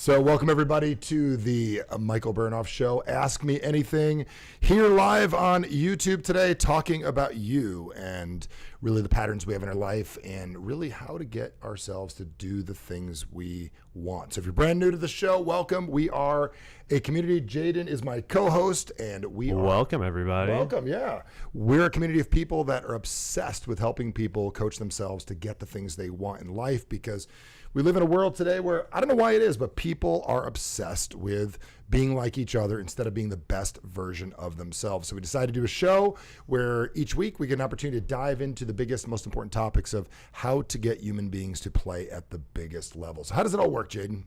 So welcome everybody to the Michael Bernoff Show. Ask Me Anything here live on YouTube today, talking about you and really the patterns we have in our life and really how to get ourselves to do the things we want. So if you're brand new to the show, welcome. We are a community. Jaden is my co-host and we are... Welcome everybody. Welcome, yeah. We're a community of people that are obsessed with helping people coach themselves to get the things they want in life, because we live in a world today where, I don't know why it is, but people are obsessed with being like each other instead of being the best version of themselves. So we decided to do a show where each week we get an opportunity to dive into the biggest, most important topics of how to get human beings to play at the biggest levels. How does it all work, Jaden?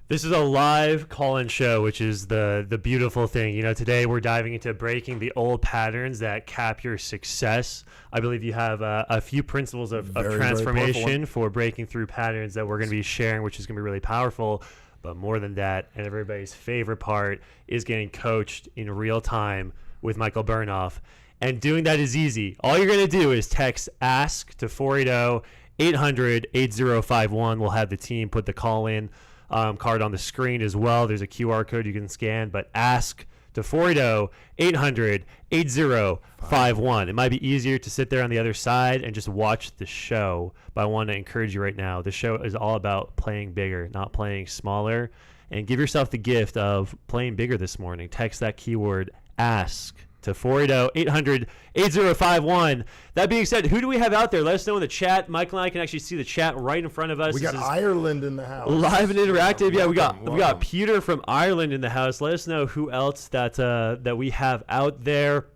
This is a live call-in show, which is the beautiful thing. You know, today we're diving into breaking the old patterns that cap your success. I believe you have a few principles of transformation for breaking through patterns that we're going to be sharing, which is going to be really powerful. But more than that, and everybody's favorite part, is getting coached in real time with Michael Bernoff. And doing that is easy. All you're going to do is text ASK to 480-800-8051. We'll have the team put the call-in card on the screen as well. There's a QR code you can scan, but ask to 480-800-8051. It might be easier to sit there on the other side and just watch the show, but I want to encourage you right now. The show is all about playing bigger, not playing smaller, and give yourself the gift of playing bigger this morning. Text that keyword ASK to 480-800-8051. That being said, who do we have out there? Let us know in the chat. Michael and I can actually see the chat right in front of us. We got Ireland in the house. Live and interactive. Yeah, we got Peter from Ireland in the house. Let us know who else that we have out there.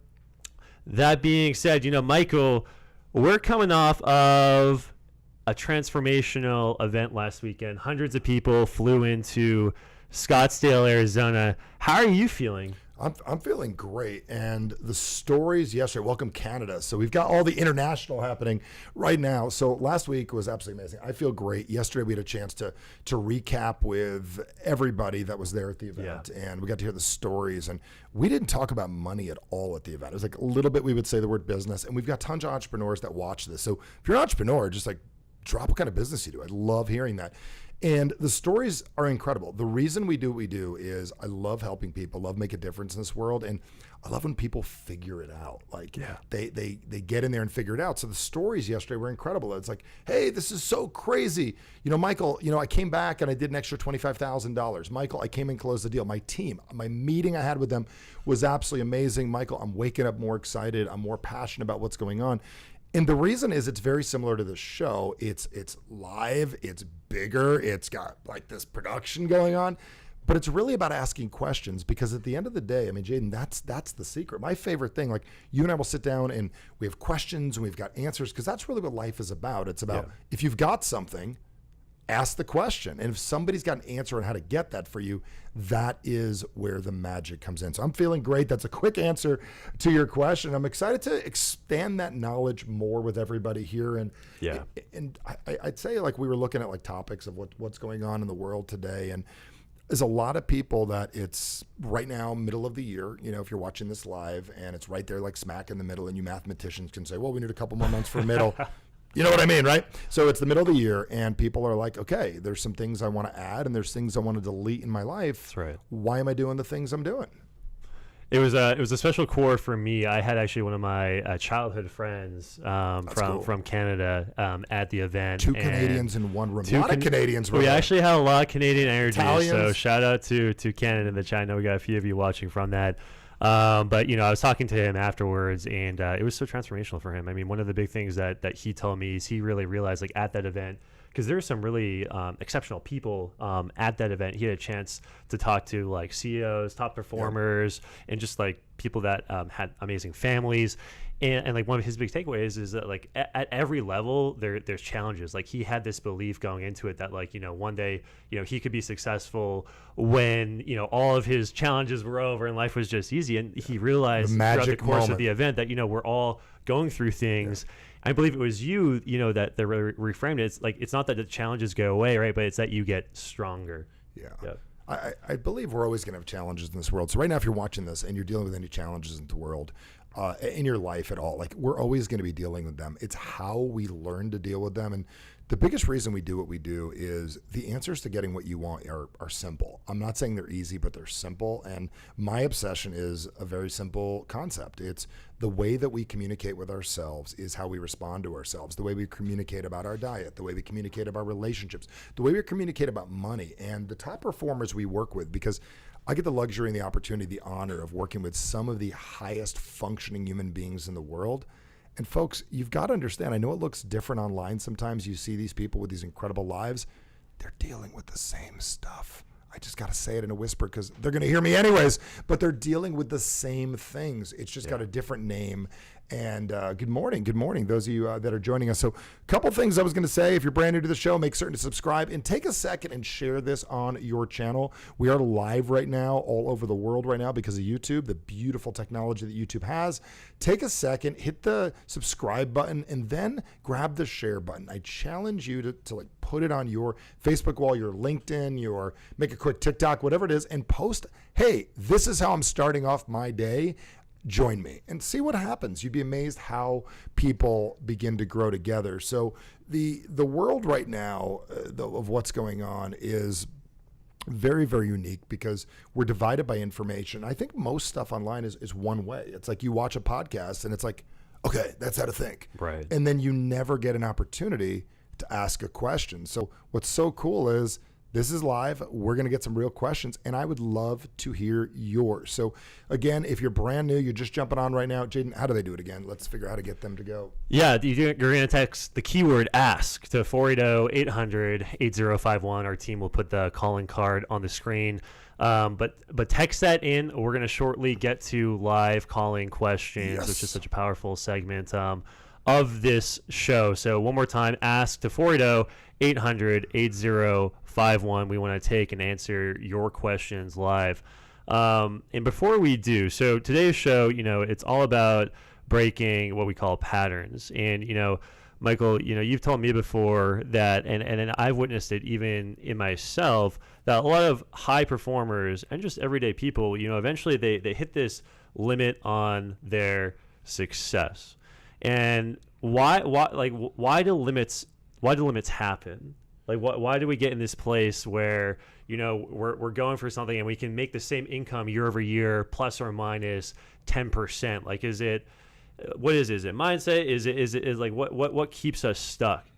That being said, you know, Michael, we're coming off of a transformational event last weekend. Hundreds of people flew into Scottsdale, Arizona. How are you feeling? I'm feeling great, and the stories yesterday, welcome Canada. So we've got all the international happening right now. So last week was absolutely amazing. I feel great. Yesterday we had a chance to recap with everybody that was there at the event, and we got to hear the stories, and we didn't talk about money at all at the event. It was like a little bit we would say the word business, and we've got tons of entrepreneurs that watch this. So if you're an entrepreneur, just like drop what kind of business you do. I love hearing that. And the stories are incredible. The reason we do what we do is I love helping people, love making a difference in this world. And I love when people figure it out. Like they get in there and figure it out. So the stories yesterday were incredible. It's like, hey, this is so crazy. You know, Michael, you know, I came back and I did an extra $25,000. Michael, I came and closed the deal. My team, my meeting I had with them was absolutely amazing. Michael, I'm waking up more excited. I'm more passionate about what's going on. And the reason is it's very similar to the show. It's live, it's bigger, it's got like this production going on, but it's really about asking questions, because at the end of the day, I mean, Jaden, that's the secret. My favorite thing, like you and I will sit down and we have questions and we've got answers, because that's really what life is about. It's about if you've got something, ask the question. And if somebody's got an answer on how to get that for you, that is where the magic comes in. So I'm feeling great. That's a quick answer to your question. I'm excited to expand that knowledge more with everybody here. And I'd say, like, we were looking at like topics of what's going on in the world today. And there's a lot of people that it's right now, middle of the year, you know, if you're watching this live and it's right there like smack in the middle, and you mathematicians can say, well, we need a couple more months for middle. You know what I mean, right? So it's the middle of the year, and people are like, okay, there's some things I want to add, and there's things I want to delete in my life. That's right. Why am I doing the things I'm doing? It was a special core for me. I had actually one of my childhood friends from Canada at the event. Two Canadians in one room. A lot of Canadians. We actually had a lot of Canadian energy. Italians. So shout out to Canada in the chat. I know we got a few of you watching from that. But, you know, I was talking to him afterwards, and it was so transformational for him. I mean, one of the big things that he told me is he really realized, like, at that event, because there were some really exceptional people at that event. He had a chance to talk to, like, CEOs, top performers, and just, like, people that had amazing families. And like one of his big takeaways is that, like, at every level there's challenges. Like, he had this belief going into it that, like, you know, one day, you know, he could be successful when, you know, all of his challenges were over and life was just easy. And he realized throughout the course of the event that, you know, we're all going through things. I believe it was you know, that reframed it. It's like, it's not that the challenges go away, right? But it's that you get stronger. Yeah. I believe we're always going to have challenges in this world. So right now, if you're watching this and you're dealing with any challenges in the world, in your life at all, like, we're always going to be dealing with them. It's how we learn to deal with them. And The biggest reason we do what we do is the answers to getting what you want are simple. I'm not saying they're easy, but they're simple. And my obsession is a very simple concept. It's the way that we communicate with ourselves is how we respond to ourselves, the way we communicate about our diet, the way we communicate about relationships, the way we communicate about money. And the top performers we work with, because I get the luxury and the opportunity, the honor of working with some of the highest functioning human beings in the world. And folks, you've got to understand, I know it looks different online. Sometimes you see these people with these incredible lives. They're dealing with the same stuff. I just got to say it in a whisper because they're going to hear me anyways, but they're dealing with the same things. It's just got a different name. And good morning, those of you that are joining us. So a couple things I was going to say. If you're brand new to the show, make certain to subscribe and take a second and share this on your channel. We are live right now all over the world right now because of YouTube, the beautiful technology that YouTube has. Take a second, hit the subscribe button, and then grab the share button. I challenge you to like put it on your Facebook wall, your LinkedIn, your make a quick TikTok, whatever it is, and post, hey, this is how I'm starting off my day. Join me and see what happens. You'd be amazed how people begin to grow together. So the world right now of what's going on is very, very unique because we're divided by information. I think most stuff online is one way. It's like you watch a podcast and it's like, okay, that's how to think. Right. And then you never get an opportunity to ask a question. So what's so cool is this is live. We're going to get some real questions, and I would love to hear yours. So, again, if you're brand new, you're just jumping on right now. Jaden, how do they do it again? Let's figure out how to get them to go. Yeah, you're going to text the keyword ASK to 480-800-8051. Our team will put the calling card on the screen. But text that in. We're going to shortly get to live calling questions, which is such a powerful segment of this show. So one more time, ask to 480-800-8051. We want to take and answer your questions live. And before we do, so today's show, it's all about breaking what we call patterns. And, Michael, you've told me before that, and I've witnessed it even in myself, that a lot of high performers and just everyday people, eventually they hit this limit on their success. And why do limits happen? Like, why do we get in this place where, we're going for something and we can make the same income year over year, plus or minus 10%? Like, is it mindset? Is it like, what keeps us stuck?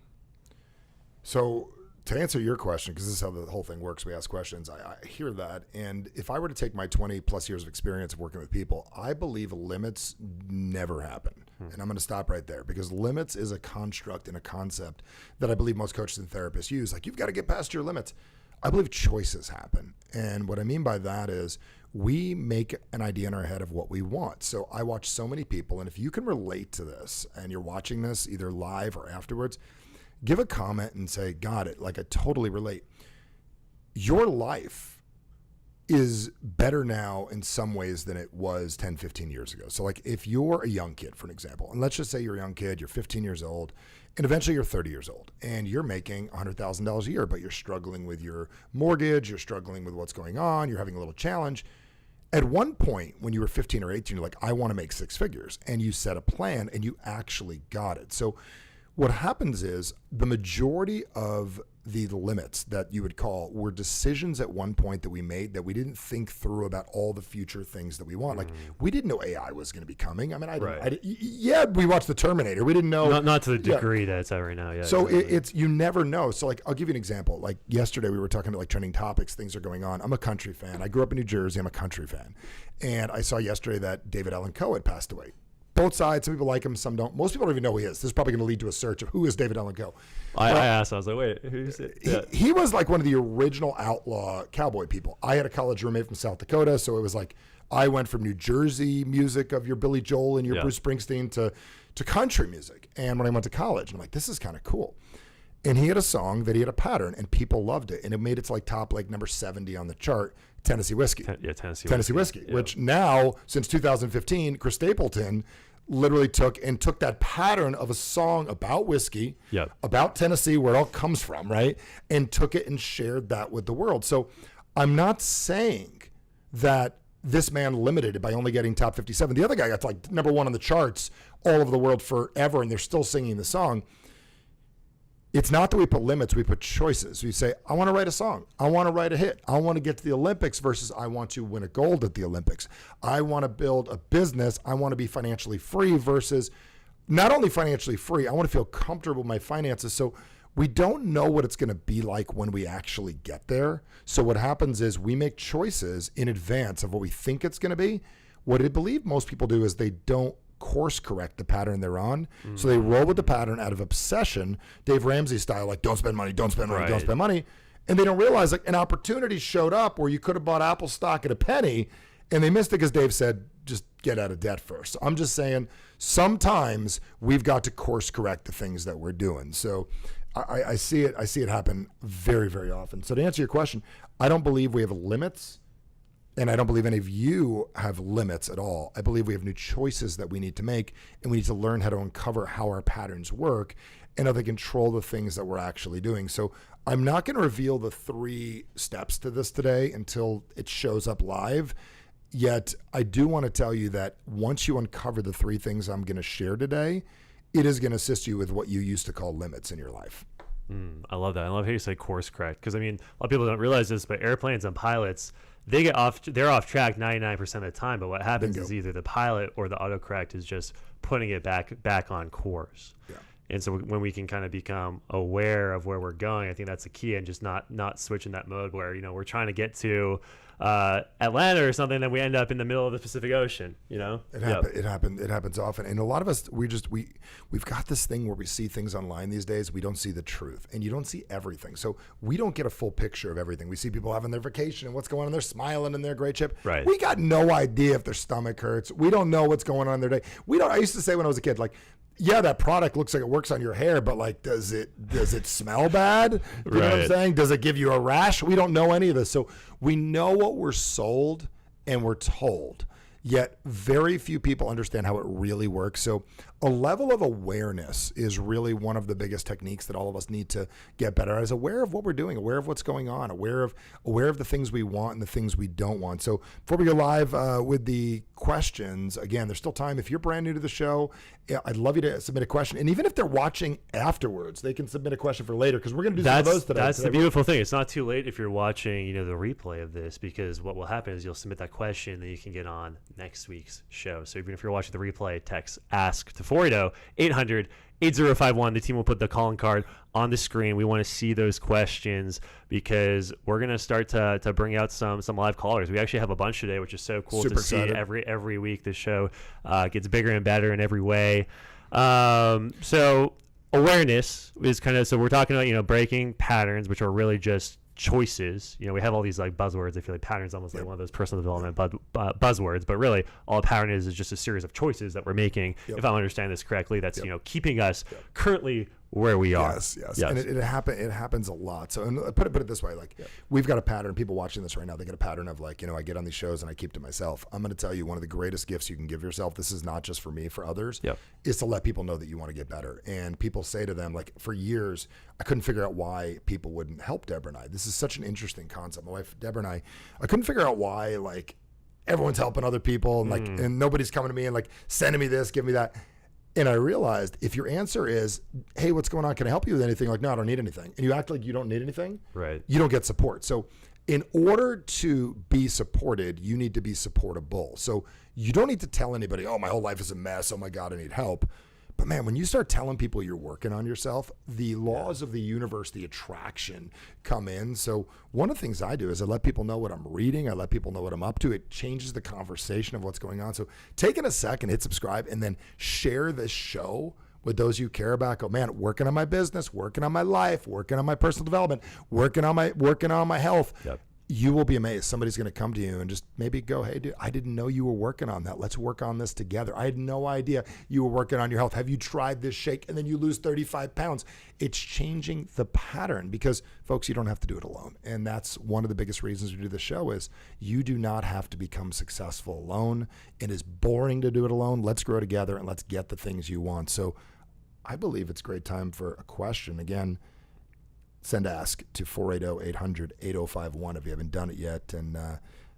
So to answer your question, because this is how the whole thing works, we ask questions. I hear that. And if I were to take my 20 plus years of experience of working with people, I believe limits never happen. And I'm going to stop right there because limits is a construct and a concept that I believe most coaches and therapists use. Like, you've got to get past your limits. I believe choices happen. And what I mean by that is we make an idea in our head of what we want. So I watch so many people, and if you can relate to this and you're watching this either live or afterwards, give a comment and say, got it. Like, I totally relate. Your life is better now in some ways than it was 10, 15 years ago. So like if you're a young kid, for an example, and let's just say you're a young kid, you're 15 years old, and eventually you're 30 years old, and you're making $100,000 a year, but you're struggling with your mortgage, you're struggling with what's going on, you're having a little challenge. At one point when you were 15 or 18, you're like, I want to make six figures. And you set a plan and you actually got it. So what happens is the majority of the limits that you would call were decisions at one point that we made that we didn't think through about all the future things that we want. Like, we didn't know AI was going to be coming. I mean, we watched The Terminator. We didn't know. Not to the degree that it's at right now. Yeah. So it's you never know. So like, I'll give you an example. Like yesterday we were talking about like trending topics, things are going on. I'm a country fan. I grew up in New Jersey. I'm a country fan. And I saw yesterday that David Allan Coe had passed away. Both sides. Some people like him, some don't. Most people don't even know who he is. This is probably going to lead to a search of who is David Allan Coe. I asked. I was like, wait, who's it? Yeah. He was like one of the original outlaw cowboy people. I had a college roommate from South Dakota, so it was like I went from New Jersey music of your Billy Joel and your Bruce Springsteen to country music. And when I went to college, I'm like, this is kind of cool. And he had a song that he had a pattern, and people loved it. And it made it to like top like number 70 on the chart, Tennessee Whiskey. Tennessee Whiskey, yeah. Which now, since 2015, Chris Stapleton literally took that pattern of a song about whiskey, about Tennessee, where it all comes from, right? And took it and shared that with the world. So I'm not saying that this man limited it by only getting top 57. The other guy got like number one on the charts all over the world forever, and they're still singing the song. It's not that we put limits, we put choices. We say, I want to write a song. I want to write a hit. I want to get to the Olympics versus I want to win a gold at the Olympics. I want to build a business. I want to be financially free versus not only financially free, I want to feel comfortable with my finances. So we don't know what it's going to be like when we actually get there. So what happens is we make choices in advance of what we think it's going to be. What I believe most people do is they don't course correct the pattern they're on. So they roll with the pattern out of obsession, Dave Ramsey style, like don't spend money, don't spend money, don't spend money. And they don't realize like an opportunity showed up where you could have bought Apple stock at a penny and they missed it because Dave said, just get out of debt first. So I'm just saying sometimes we've got to course correct the things that we're doing. So I see it happen very, very often. So to answer your question, I don't believe we have limits. And I don't believe any of you have limits at all. I believe we have new choices that we need to make, and we need to learn how to uncover how our patterns work and how they control the things that we're actually doing. So I'm not going to reveal the 3 steps to this today until it shows up live. Yet I do want to tell you that once you uncover the 3 things I'm going to share today, it is going to assist you with what you used to call limits in your life. I love that. I love how you say course correct, because I mean, a lot of people don't realize this, but airplanes and pilots, they're off track 99% of the time. But what happens is either the pilot or the autocorrect is just putting it back on course. Yeah. And so when we can kind of become aware of where we're going, I think that's the key, and just not switching that mode where, we're trying to get to Atlanta or something, and we end up in the middle of the Pacific Ocean. It happens often, and a lot of us we've got this thing where we see things online these days. We don't see the truth, and you don't see everything, so we don't get a full picture of everything. We see people having their vacation and what's going on. They're smiling and they're great chip. Right. We got no idea if their stomach hurts. We don't know what's going on in their day. I used to say when I was a kid, like, yeah, that product looks like it works on your hair, but like, does it smell bad? You know what I'm saying? Does it give you a rash? We don't know any of this. So we know what we're sold and we're told, yet very few people understand how it really works. So a level of awareness is really one of the biggest techniques that all of us need to get better at, is aware of what we're doing, aware of what's going on, aware of the things we want and the things we don't want. So before we go live with the questions, again, there's still time. If you're brand new to the show, I'd love you to submit a question. And even if they're watching afterwards, they can submit a question for later, because we're going to do some of those today. That's the beautiful thing. It's not too late if you're watching, the replay of this, because what will happen is you'll submit that question that you can get on next week's show. So even if you're watching the replay, text ASK to 480-800-8051. The team will put the calling card on the screen. We want to see those questions, because we're going to start to bring out some live callers. We actually have a bunch today, which is so cool. Super to see. Every week the show gets bigger and better in every way. So awareness is so we're talking about, breaking patterns, which are really just choices. We have all these like buzzwords. I feel like patterns almost like one of those personal development buzzwords, but really all a pattern is just a series of choices that we're making. If I'm understanding this correctly, that's keeping us currently where we are. Yes. And it happens a lot. So, and put it this way, like we've got a pattern. People watching this right now, they get a pattern of like, I get on these shows and I keep to myself. I'm going to tell you, one of the greatest gifts you can give yourself, this is not just for me, for others, is to let people know that you want to get better. And people say to them, like, for years, I couldn't figure out why people wouldn't help Deborah and I. This is such an interesting concept. My wife, Deborah, and I couldn't figure out why, like, everyone's helping other people and like, and nobody's coming to me and like sending me this, give me that. And I realized if your answer is, hey, what's going on? Can I help you with anything? Like, no, I don't need anything. And you act like you don't need anything. Right. You don't get support. So in order to be supported, you need to be supportable. So you don't need to tell anybody, oh, my whole life is a mess. Oh my God, I need help. But man, when you start telling people you're working on yourself, the laws of the universe, the attraction come in. So one of the things I do is I let people know what I'm reading. I let people know what I'm up to. It changes the conversation of what's going on. So taking a second, hit subscribe, and then share this show with those you care about. Go, man, working on my business, working on my life, working on my personal development, working on my health. Yep. You will be amazed. Somebody's going to come to you and just maybe go, hey, dude, I didn't know you were working on that. Let's work on this together. I had no idea you were working on your health. Have you tried this shake? And then you lose 35 pounds. It's changing the pattern, because, folks, you don't have to do it alone. And that's one of the biggest reasons we do the show is you do not have to become successful alone. It is boring to do it alone. Let's grow together and let's get the things you want. So I believe it's a great time for a question. Again, send ask to 480-800-8051 if you haven't done it yet. And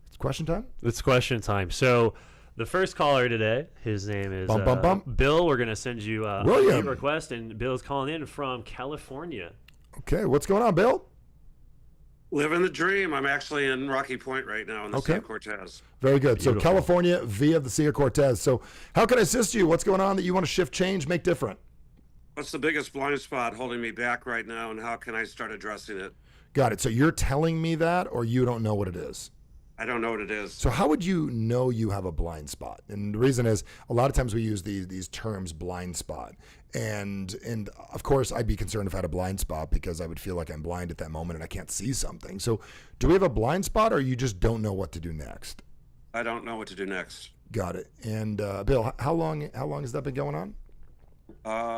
it's question time? It's question time. So The first caller today, his name is Bum, bum, bum. Bill. We're going to send you a William. request, and Bill's calling in from California. Okay, what's going on, Bill? Living the dream. I'm actually in Rocky Point right now in the Okay. Sea of Cortez. Very good. Beautiful. So California via the Sea of Cortez. So how can I assist you? What's going on that you want to shift, change, make different? What's the biggest blind spot holding me back right now, and how can I start addressing it? Got it. So you're telling me that, or you don't know what it is? I don't know what it is. So how would you know you have a blind spot? And the reason is a lot of times we use these terms blind spot. And of course I'd be concerned if I had a blind spot because I would feel like I'm blind at that moment and I can't see something. So do we have a blind spot or you just don't know what to do next? I don't know what to do next. Got it. And Bill, how long has that been going on?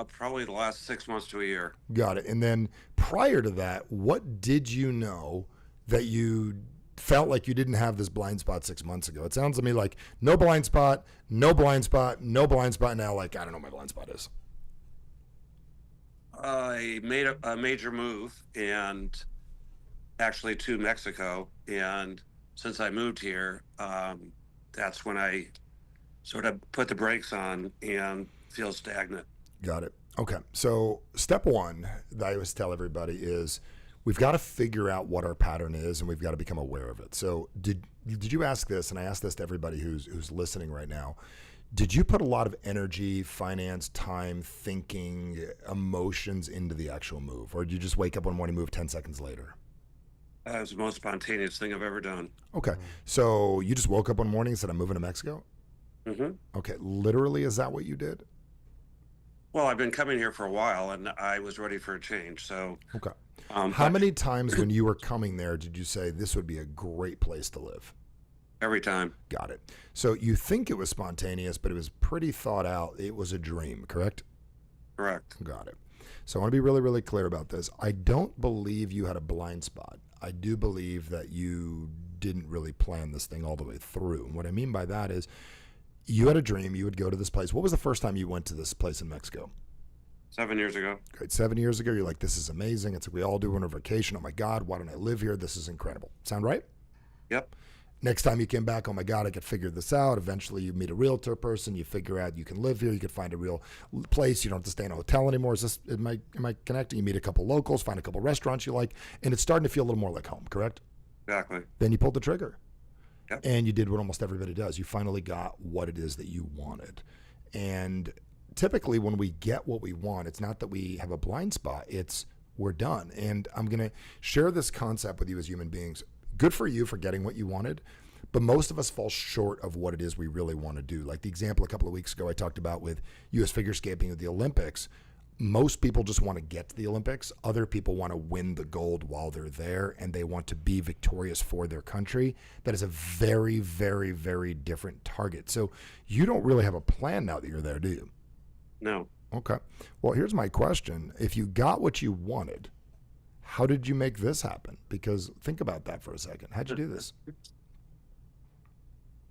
Probably the last 6 months to a year. Got it. And then prior to that, what did you know that you felt like you didn't have this blind spot 6 months ago? It sounds to me like no blind spot, no blind spot, no blind spot. Now, like, I don't know what my blind spot is. I made a major move, and actually to Mexico. And since I moved here, that's when I sort of put the brakes on and feel stagnant. Got it. Okay. So step one that I always tell everybody is we've got to figure out what our pattern is and we've got to become aware of it. So did you ask this, and I ask this to everybody who's listening right now, did you put a lot of energy, finance, time, thinking, emotions into the actual move? Or did you just wake up one morning and move 10 seconds later? That was the most spontaneous thing I've ever done. Okay. So you just woke up one morning and said, I'm moving to Mexico? Mm-hmm. Okay. Literally, is that what you did? Well, I've been coming here for a while, and I was ready for a change. So, Okay. how How many times when you were coming there did you say this would be a great place to live? Every time. Got it. So you think it was spontaneous, but it was pretty thought out. It was a dream, correct? Correct. Got it. So I want to be really, really clear about this. I don't believe you had a blind spot. I do believe that you didn't really plan this thing all the way through. And what I mean by that is you had a dream. You would go to this place. What was the first time you went to this place in Mexico? 7 years ago. Great. 7 years ago, you're like, this is amazing. It's like we all do on a vacation. Oh my God, why don't I live here? This is incredible. Sound right? Yep. Next time you came back, oh my God, I could figure this out. Eventually you meet a realtor person, you figure out you can live here, you could find a real place, you don't have to stay in a hotel anymore. Am I connecting? You meet a couple locals, find a couple restaurants you like, and it's starting to feel a little more like home, correct? Exactly. Then you pulled the trigger. Yep. And you did what almost everybody does. You finally got what it is that you wanted. And typically when we get what we want, it's not that we have a blind spot, it's we're done. And I'm going to share this concept with you as human beings. Good for you for getting what you wanted, but most of us fall short of what it is we really want to do. Like the example a couple of weeks ago I talked about with U.S. figure skating at the Olympics. Most people just want to get to the Olympics. Other people want to win the gold while they're there, and they want to be victorious for their country. That is a very, very, very different target. So you don't really have a plan now that you're there, do you? No. Okay. Well, here's my question. If you got what you wanted, how did you make this happen? Because think about that for a second. How'd you do this?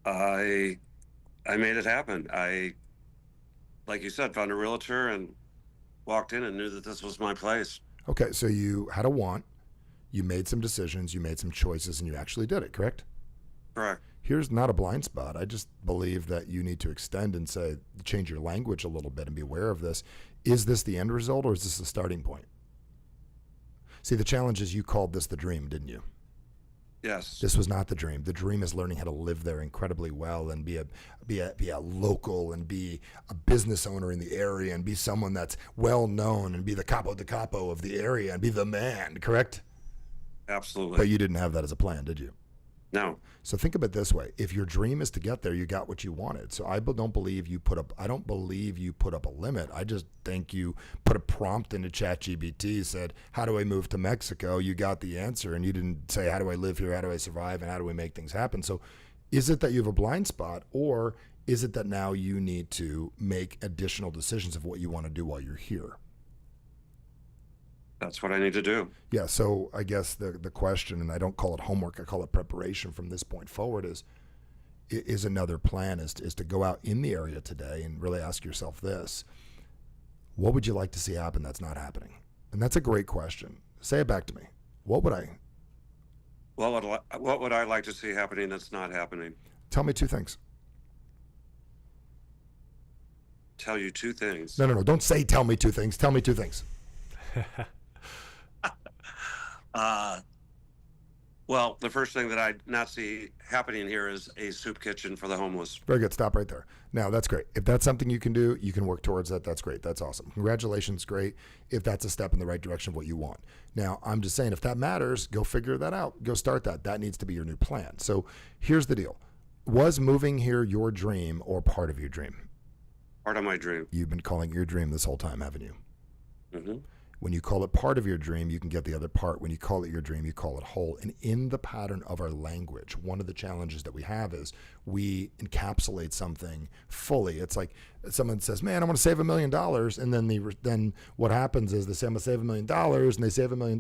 I made it happen. I, like you said, found a realtor and walked in and knew that this was my place. Okay, so you had a want, you made some decisions, you made some choices, and you actually did it, correct? Correct. Here's not a blind spot. I just believe that you need to extend and say, change your language a little bit and be aware of this. Is this the end result or is this the starting point? See, the challenge is you called this the dream, didn't you? Yes. This was not the dream. The dream is learning how to live there incredibly well and be a local and be a business owner in the area and be someone that's well known and be the capo de capo of the area and be the man, correct? Absolutely. But you didn't have that as a plan, did you? No. So think of it this way. If your dream is to get there, you got what you wanted. So I don't believe you put up a limit. I just think you put a prompt into ChatGPT, said, how do I move to Mexico? You got the answer. And you didn't say, how do I live here? How do I survive? And how do we make things happen? So is it that you have a blind spot, or is it that now you need to make additional decisions of what you want to do while you're here? That's what I need to do. Yeah, so I guess the question, and I don't call it homework, I call it preparation from this point forward, is another plan is to go out in the area today and really ask yourself this: what would you like to see happen that's not happening? And that's a great question. Say it back to me. What would What would I like to see happening that's not happening? Tell me two things. tell you two things. No. Don't say tell me two things. Tell me two things. Well, the first thing that I not see happening here is a soup kitchen for the homeless. Very good. Stop right there. Now, that's great. If that's something you can do, you can work towards that. That's great. That's awesome. Congratulations. Great. If that's a step in the right direction of what you want. Now, I'm just saying, if that matters, go figure that out. Go start that. That needs to be your new plan. So here's the deal. Was moving here your dream or part of your dream? Part of my dream. You've been calling it your dream this whole time, haven't you? Mm-hmm. When you call it part of your dream, you can get the other part. When you call it your dream, you call it whole. And in the pattern of our language, one of the challenges that we have is we encapsulate something fully. It's like someone says, man, I want to save $1 million. And then what happens is they say, I'm going to save $1 million, and they save $1 million.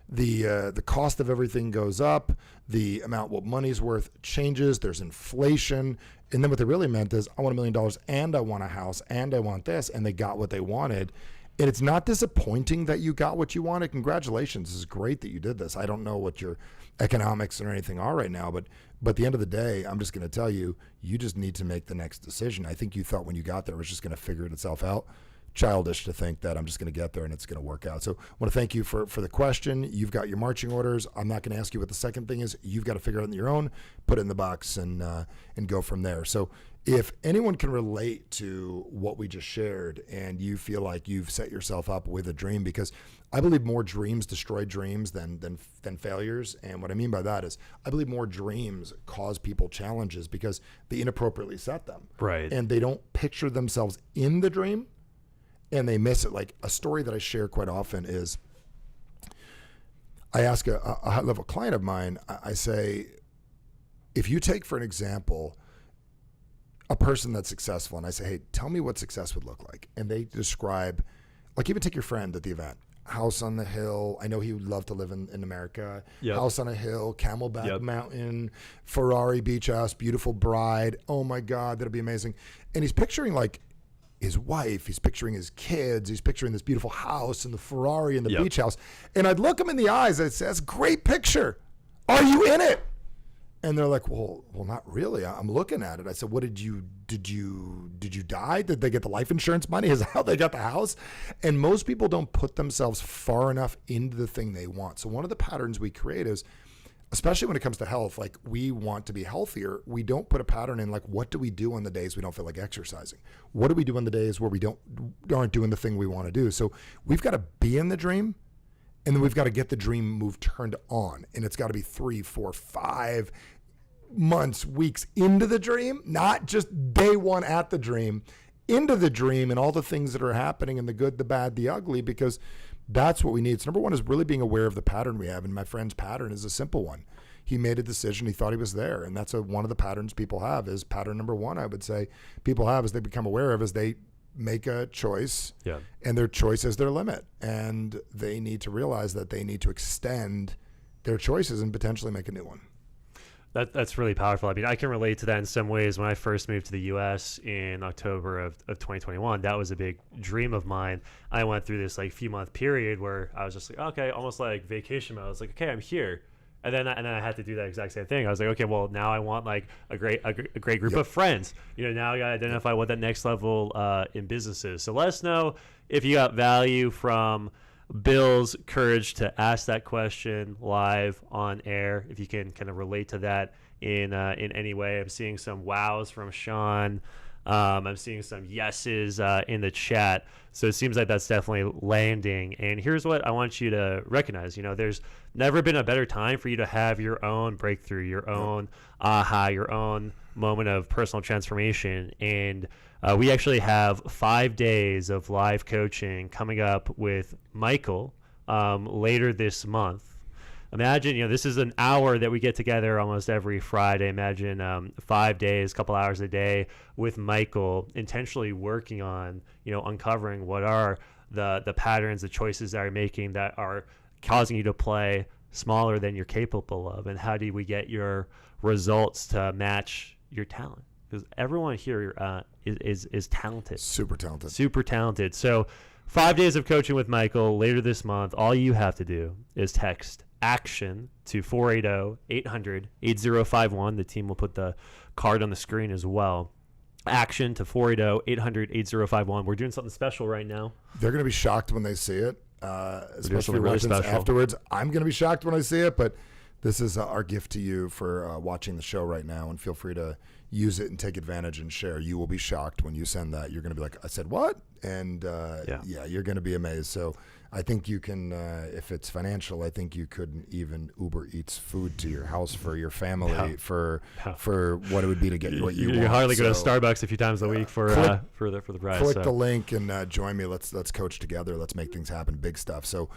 The cost of everything goes up. The amount what money's worth changes. There's inflation. And then what they really meant is, I want $1 million and I want a house and I want this. And they got what they wanted. And it's not disappointing that you got what you wanted. Congratulations. It's great that you did this. I don't know what your economics or anything are right now, but at the end of the day, I'm just going to tell you, you just need to make the next decision. I think you thought when you got there it was just going to figure itself out. Childish to think that I'm just going to get there and it's going to work out. So I want to thank you for the question. You've got your marching orders. I'm not going to ask you what the second thing is. You've got to figure it out on your own, put it in the box and go from there. So if anyone can relate to what we just shared and you feel like you've set yourself up with a dream, because I believe more dreams destroy dreams than failures. And what I mean by that is I believe more dreams cause people challenges because they inappropriately set them. Right. And they don't picture themselves in the dream and they miss it. Like a story that I share quite often is I ask a high-level client of mine, I say, if you take, for an example, a person that's successful, and I say, hey, tell me what success would look like. And they describe, like even take your friend at the event, house on the hill. I know he would love to live in America. Yep. House on a hill, Camelback Yep. Mountain, Ferrari beach house, beautiful bride. Oh my God, that'll be amazing. And he's picturing like his wife, he's picturing his kids, he's picturing this beautiful house and the Ferrari and the Yep. beach house. And I'd look him in the eyes and I'd say, that's a great picture. Are you in it? And they're like, well, not really. I'm looking at it. I said, what did you die? Did they get the life insurance money? Is that how they got the house? And most people don't put themselves far enough into the thing they want. So one of the patterns we create is, especially when it comes to health, like we want to be healthier. We don't put a pattern in like, what do we do on the days we don't feel like exercising? What do we do on the days where we aren't doing the thing we want to do? So we've got to be in the dream. And then we've got to get the dream move turned on. And it's got to be 3, 4, 5 months, weeks into the dream, not just day one at the dream, into the dream and all the things that are happening and the good, the bad, the ugly, because that's what we need. So number one is really being aware of the pattern we have. And my friend's pattern is a simple one. He made a decision. He thought he was there. And that's one of the patterns people have is pattern number one, I would say people have as they become aware of is they make a choice, and their choice is their limit, and they need to realize that they need to extend their choices and potentially make a new one. That's really powerful. I mean, I can relate to that in some ways. When I first moved to the U.S. in October of 2021, that was a big dream of mine. I went through this like few month period where I was just like, okay, almost like vacation mode. I was like, okay, I'm here. And then I had to do that exact same thing. I was like, okay, well, now I want like a great group of friends. You know, now I got to identify what that next level in business is. So let us know if you got value from Bill's courage to ask that question live on air. If you can kind of relate to that in any way. I'm seeing some wows from Sean. I'm seeing some yeses in the chat. So it seems like that's definitely landing. And here's what I want you to recognize. You know, there's never been a better time for you to have your own breakthrough, your own aha, your own moment of personal transformation. And we actually have 5 days of live coaching coming up with Michael later this month. Imagine, you know, this is an hour that we get together almost every Friday. Imagine 5 days, a couple hours a day with Michael, intentionally working on, you know, uncovering what are the patterns, the choices that are making that are causing you to play smaller than you're capable of, and how do we get your results to match your talent? Because everyone here is talented, super talented. So 5 days of coaching with Michael later this month. All you have to do is text action to 480-800-8051. The team will put the card on the screen as well. Action to 480-800-8051. We're doing something special right now. They're going to be shocked when they see it, especially really watching this special. afterwards. I'm going to be shocked when I see it, but this is our gift to you for watching the show right now, and feel free to use it and take advantage and share. You will be shocked when you send that. You're going to be like, I said what? And yeah, you're going to be amazed. So I think you can, if it's financial, I think you could even Uber Eats food to your house for your family for what it would be to get what you want. You hardly go to Starbucks a few times a week for the price. Click the link and join me. Let's coach together. Let's make things happen. Big stuff. So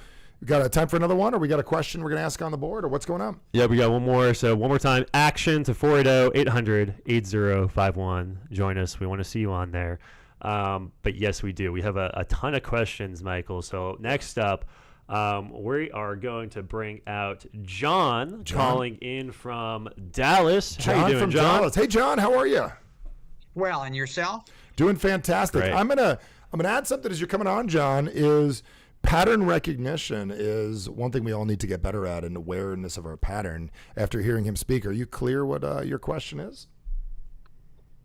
we got time for another one, or we got a question we're going to ask on the board, or what's going on? Yeah, we got one more. So one more time, Action to 480-800-8051. Join us. We want to see you on there. But yes, we do. We have a ton of questions, Michael. So next up, we are going to bring out John calling in from Dallas. How you doing, John? Dallas. Hey, John, how are you? Well, and yourself? Doing fantastic. Great. I'm gonna add something as you're coming on, John. Is pattern recognition is one thing we all need to get better at, and awareness of our pattern. After hearing him speak, are you clear what your question is?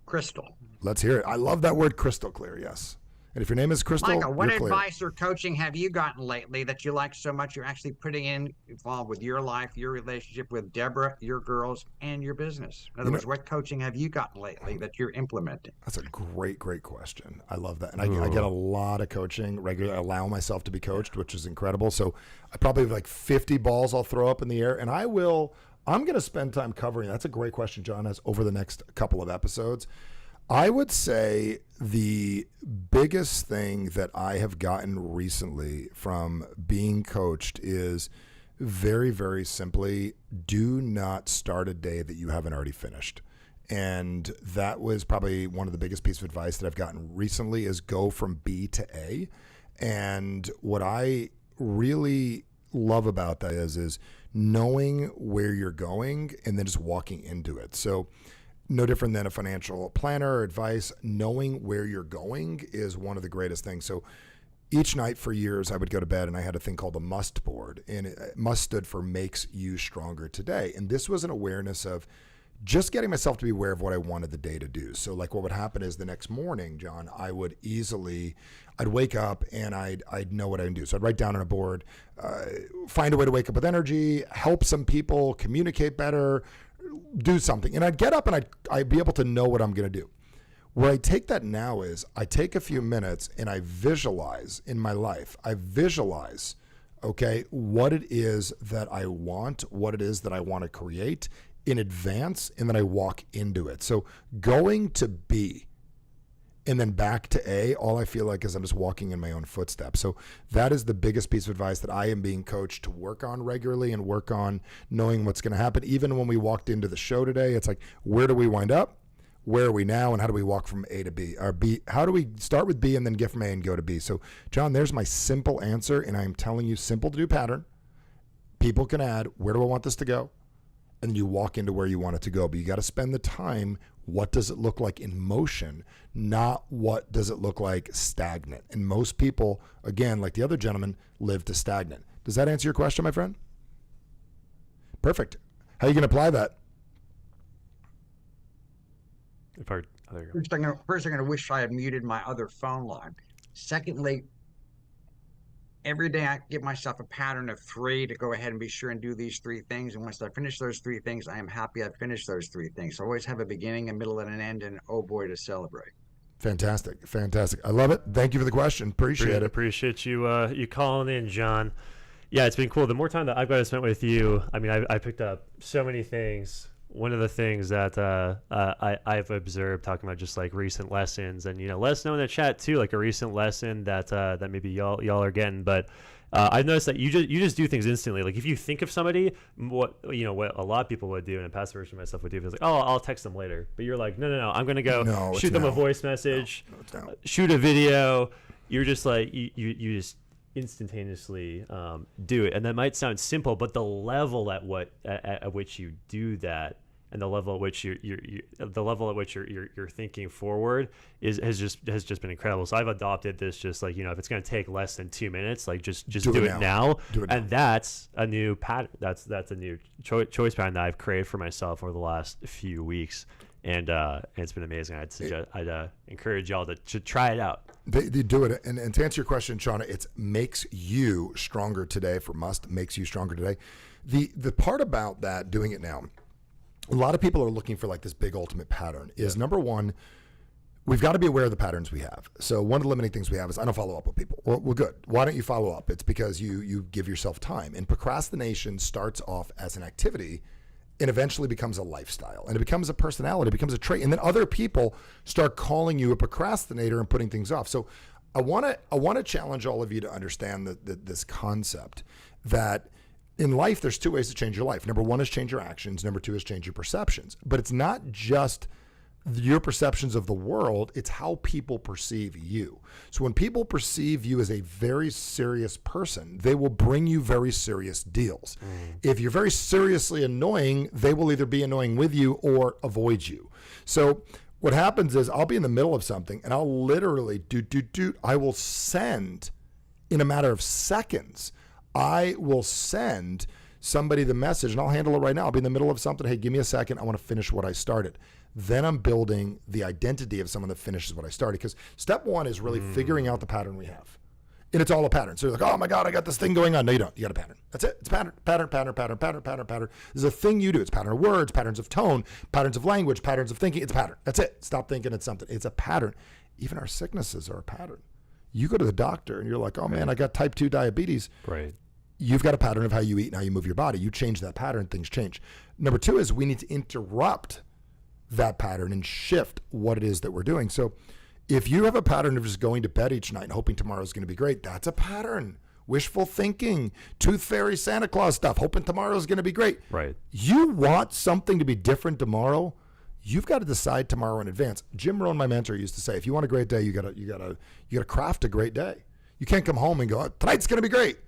Crystal. Let's hear it. I love that word, crystal clear. Yes. And if your name is Crystal, Michael, what you're clear. advice or coaching have you gotten lately that you like so much you're actually putting involved with your life, your relationship with Deborah, your girls, and your business? In other words, what coaching have you gotten lately that you're implementing? That's a great question. I love that. And I get a lot of coaching regularly. I allow myself to be coached, which is incredible. So I probably have like 50 balls I'll throw up in the air, and I'm going to spend time covering. That's a great question John has over the next couple of episodes. I would say the biggest thing that I have gotten recently from being coached is very, very simply, do not start a day that you haven't already finished. And that was probably one of the biggest pieces of advice that I've gotten recently is go from B to A. And what I really love about that is knowing where you're going and then just walking into it. So no different than a financial planner or advice, knowing where you're going is one of the greatest things. So each night for years, I would go to bed and I had a thing called a must board, and must stood for makes you stronger today. And this was an awareness of just getting myself to be aware of what I wanted the day to do. So like what would happen is the next morning, John, I'd wake up and I'd know what I'd do. So I'd write down on a board, find a way to wake up with energy, help some people, communicate better, do something. And I'd get up and I'd be able to know what I'm going to do. Where I take that now is I take a few minutes and I visualize in my life. I visualize, okay, what it is that I want, what it is that I want to create in advance, and then I walk into it. So going to B and then back to A, all I feel like is I'm just walking in my own footsteps. So that is the biggest piece of advice that I am being coached to work on regularly and work on knowing what's going to happen. Even when we walked into the show today, it's like, where do we wind up? Where are we now? And how do we walk from A to B? Or B, how do we start with B and then get from A and go to B? So John, there's my simple answer. And I'm telling you, simple to do pattern. People can add, where do I want this to go? And you walk into where you want it to go. But you got to spend the time. What does it look like in motion, not what does it look like stagnant? And most people, again, like the other gentleman, live to stagnant. Does that answer your question, my friend? Perfect. How are you going to apply that? First, I'm going to wish I had muted my other phone line. Secondly, every day I give myself a pattern of 3 to go ahead and be sure and do these 3 things. And once I finish those 3 things, I am happy I've finished those 3 things. So I always have a beginning, a middle, and an end, and oh boy, to celebrate. Fantastic. I love it. Thank you for the question. Appreciate it. Appreciate you calling in, John. Yeah, it's been cool. The more time that I've got to spend with you, I mean, I picked up so many things. One of the things that I've observed, talking about just like recent lessons, and let us know in the chat too, like a recent lesson that maybe y'all are getting. But I've noticed that you just do things instantly. Like if you think of somebody, what a lot of people would do, and a past version of myself would do, is like, oh, I'll text them later. But you're like, no, I'm gonna go shoot them a voice message, shoot a video. You're just like you just instantaneously do it, and that might sound simple, but the level at which you do that, and the level at which you're thinking forward has just been incredible. So I've adopted this, just like if it's going to take less than 2 minutes, like just do it now. And that's a new pattern. That's a new choice pattern that I've created for myself over the last few weeks. And it's been amazing. I'd encourage y'all to try it out. They do it. And to answer your question, Shauna, it's makes you stronger today makes you stronger today. The part about that, doing it now, a lot of people are looking for like this big ultimate pattern is number one, we've got to be aware of the patterns we have. So one of the limiting things we have is I don't follow up with people. Well, good. Why don't you follow up? It's because you give yourself time. And procrastination starts off as an activity and eventually becomes a lifestyle, and it becomes a personality, it becomes a trait. And then other people start calling you a procrastinator and putting things off. So I want to challenge all of you to understand this concept that in life, there's two ways to change your life. Number one is change your actions. Number two is change your perceptions. But it's not just your perceptions of the world, it's how people perceive you. So when people perceive you as a very serious person, they will bring you very serious deals. If you're very seriously annoying, they will either be annoying with you or avoid you. So what happens is I'll be in the middle of something and I'll literally I will send in a matter of seconds. I will send somebody the message, and I'll handle it right now. I'll be in the middle of something. Hey, give me a second. I want to finish what I started. Then I'm building the identity of someone that finishes what I started. Because step one is really figuring out the pattern we have. And it's all a pattern. So you're like, oh my God, I got this thing going on. No, you don't. You got a pattern. That's it. It's pattern. There's a thing you do. It's pattern of words, patterns of tone, patterns of language, patterns of thinking. It's a pattern. That's it. Stop thinking it's something. It's a pattern. Even our sicknesses are a pattern. You go to the doctor and you're like, oh man, I got type 2 diabetes. Right. You've got a pattern of how you eat and how you move your body. You change that pattern, things change. Number two is we need to interrupt that pattern and shift what it is that we're doing. So if you have a pattern of just going to bed each night and hoping tomorrow's going to be great, that's a pattern. Wishful thinking, tooth fairy, Santa Claus stuff, hoping tomorrow's going to be great. Right. You want something to be different tomorrow, you've got to decide tomorrow in advance. Jim Rohn, my mentor, used to say, if you want a great day, you gotta craft a great day. You can't come home and go, oh, tonight's going to be great.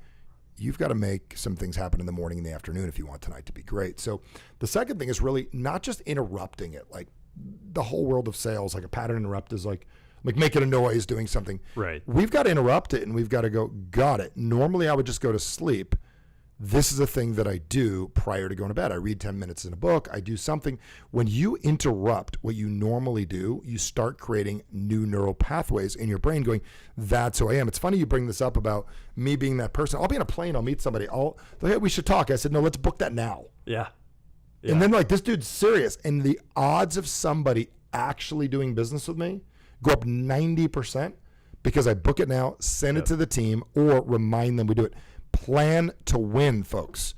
You've got to make some things happen in the morning and the afternoon if you want tonight to be great. So the second thing is really not just interrupting it, like the whole world of sales, like a pattern interrupt is like making a noise, doing something. Right. We've got to interrupt it and we've got to go, got it. Normally I would just go to sleep. This is a thing that I do prior to going to bed. I read 10 minutes in a book. I do something. When you interrupt what you normally do, you start creating new neural pathways in your brain going, that's who I am. It's funny you bring this up about me being that person. I'll be in a plane. I'll meet somebody. Hey, we should talk. I said, no, let's book that now. Yeah. And then like, this dude's serious. And the odds of somebody actually doing business with me go up 90% because I book it now, send it to the team, or remind them we do it. Plan to win, folks.